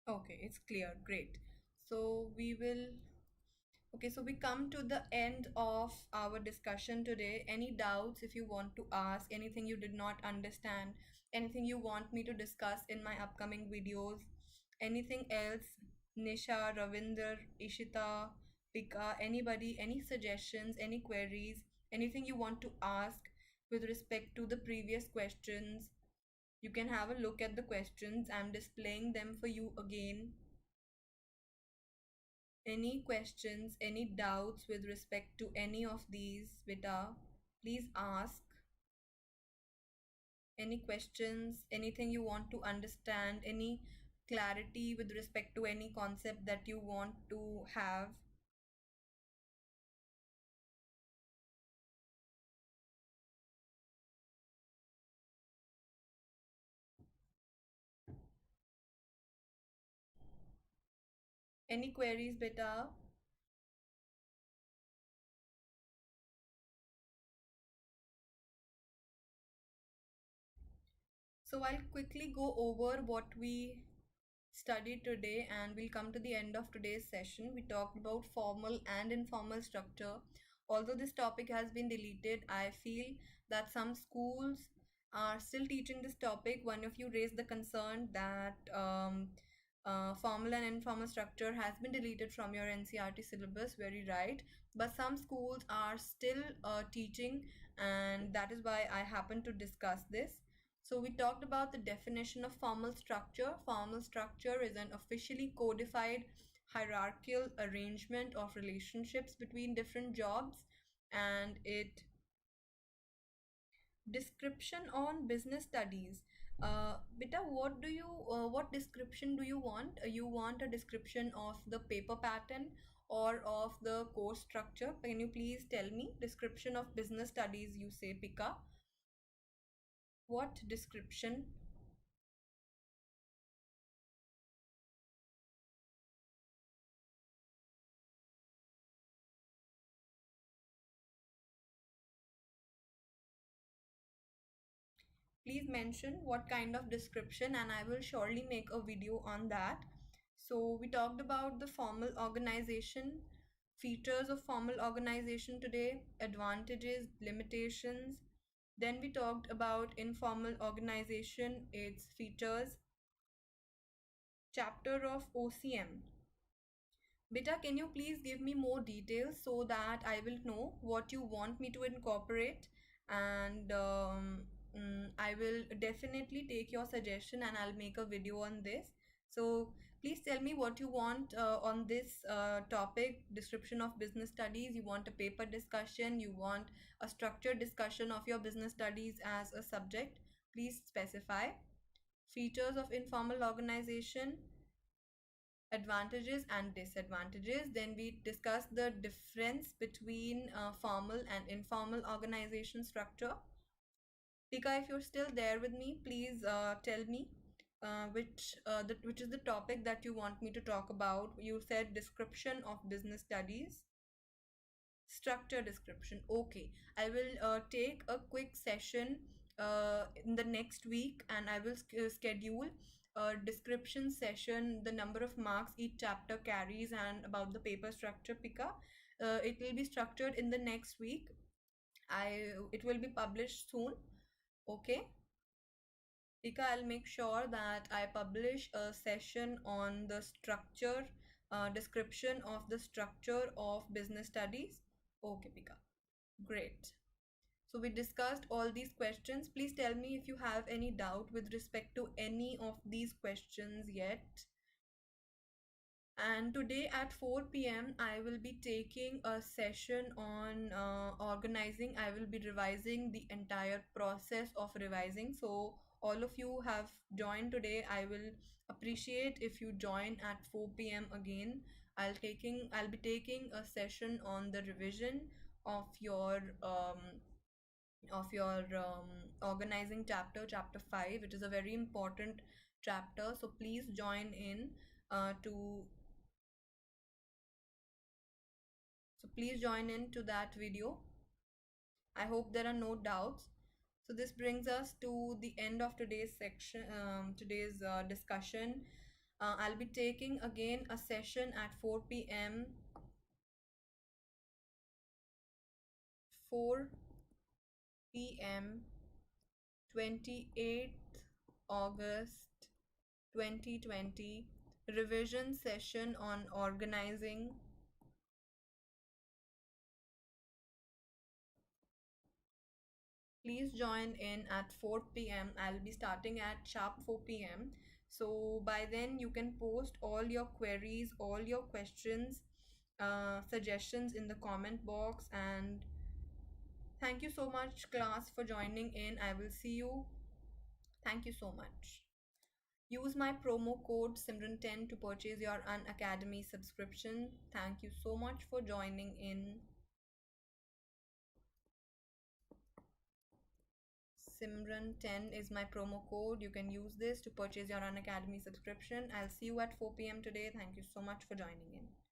Okay, it's clear. Great. So we will. Okay, so we come to the end of our discussion today. Any doubts if you want to ask, anything you did not understand, anything you want me to discuss in my upcoming videos, anything else? Nisha, Ravinder, Ishita, Pika, anybody, any suggestions, any queries, anything you want to ask with respect to the previous questions? You can have a look at the questions. I'm displaying them for you again. Any questions, any doubts with respect to any of these, Vita? Please ask. Any questions, anything you want to understand, any clarity with respect to any concept that you want to have? Any queries, beta? So I'll quickly go over what we studied today and we'll come to the end of today's session. We talked about formal and informal structure. Although this topic has been deleted, I feel that some schools are still teaching this topic. One of you raised the concern that formal and informal structure has been deleted from your NCRT syllabus, very right. But some schools are still teaching, and that is why I happen to discuss this. So we talked about the definition of formal structure. Formal structure is an officially codified hierarchical arrangement of relationships between different jobs, and it description on business studies. Beta, what description do you want? You want a description of the paper pattern or of the course structure? Can you please tell me? Description of business studies, you say, Pika. What description? Please mention what kind of description, and I will surely make a video on that. So we talked about the formal organization, features of formal organization today, advantages, limitations. Then we talked about informal organization, its features, chapter of OCM. Beta, can you please give me more details so that I will know what you want me to incorporate? And I will definitely take your suggestion and I'll make a video on this. So please tell me what you want on this topic, description of business studies. You want a paper discussion, you want a structured discussion of your business studies as a subject. Please specify. Features of informal organization, advantages and disadvantages. Then we discussed the difference between formal and informal organization structure. Tika, if you're still there with me, please tell me which is the topic that you want me to talk about. You said description of business studies. Structure description. Okay, I will take a quick session in the next week and I will schedule a description session, the number of marks each chapter carries, and about the paper structure, Pika. It will be structured in the next week. It will be published soon. Okay. Pika, I'll make sure that I publish a session on the structure, description of the structure of business studies. Okay, Pika. Great. So we discussed all these questions. Please tell me if you have any doubt with respect to any of these questions yet. And today at 4 p.m., I will be taking a session on organizing. I will be revising the entire process of revising. So all of you have joined today. I will appreciate if you join at 4 p.m. again. I'll be taking a session on the revision of your organizing chapter 5, which is a very important chapter. So please join in to so please join in to that video. I hope there are no doubts. So this brings us to the end of today's section, today's discussion. I'll be taking again a session at 4 p.m. 4 p.m. 28th August 2020, revision session on organizing. Please join in at 4 p.m. I'll be starting at sharp 4 p.m. So by then you can post all your queries, all your questions, suggestions in the comment box. And thank you so much, class, for joining in. I will see you. Thank you so much. Use my promo code Simran10 to purchase your Unacademy subscription. Thank you so much for joining in. Simran10 is my promo code. You can use this to purchase your Unacademy subscription. I'll see you at 4 p.m. today. Thank you so much for joining in.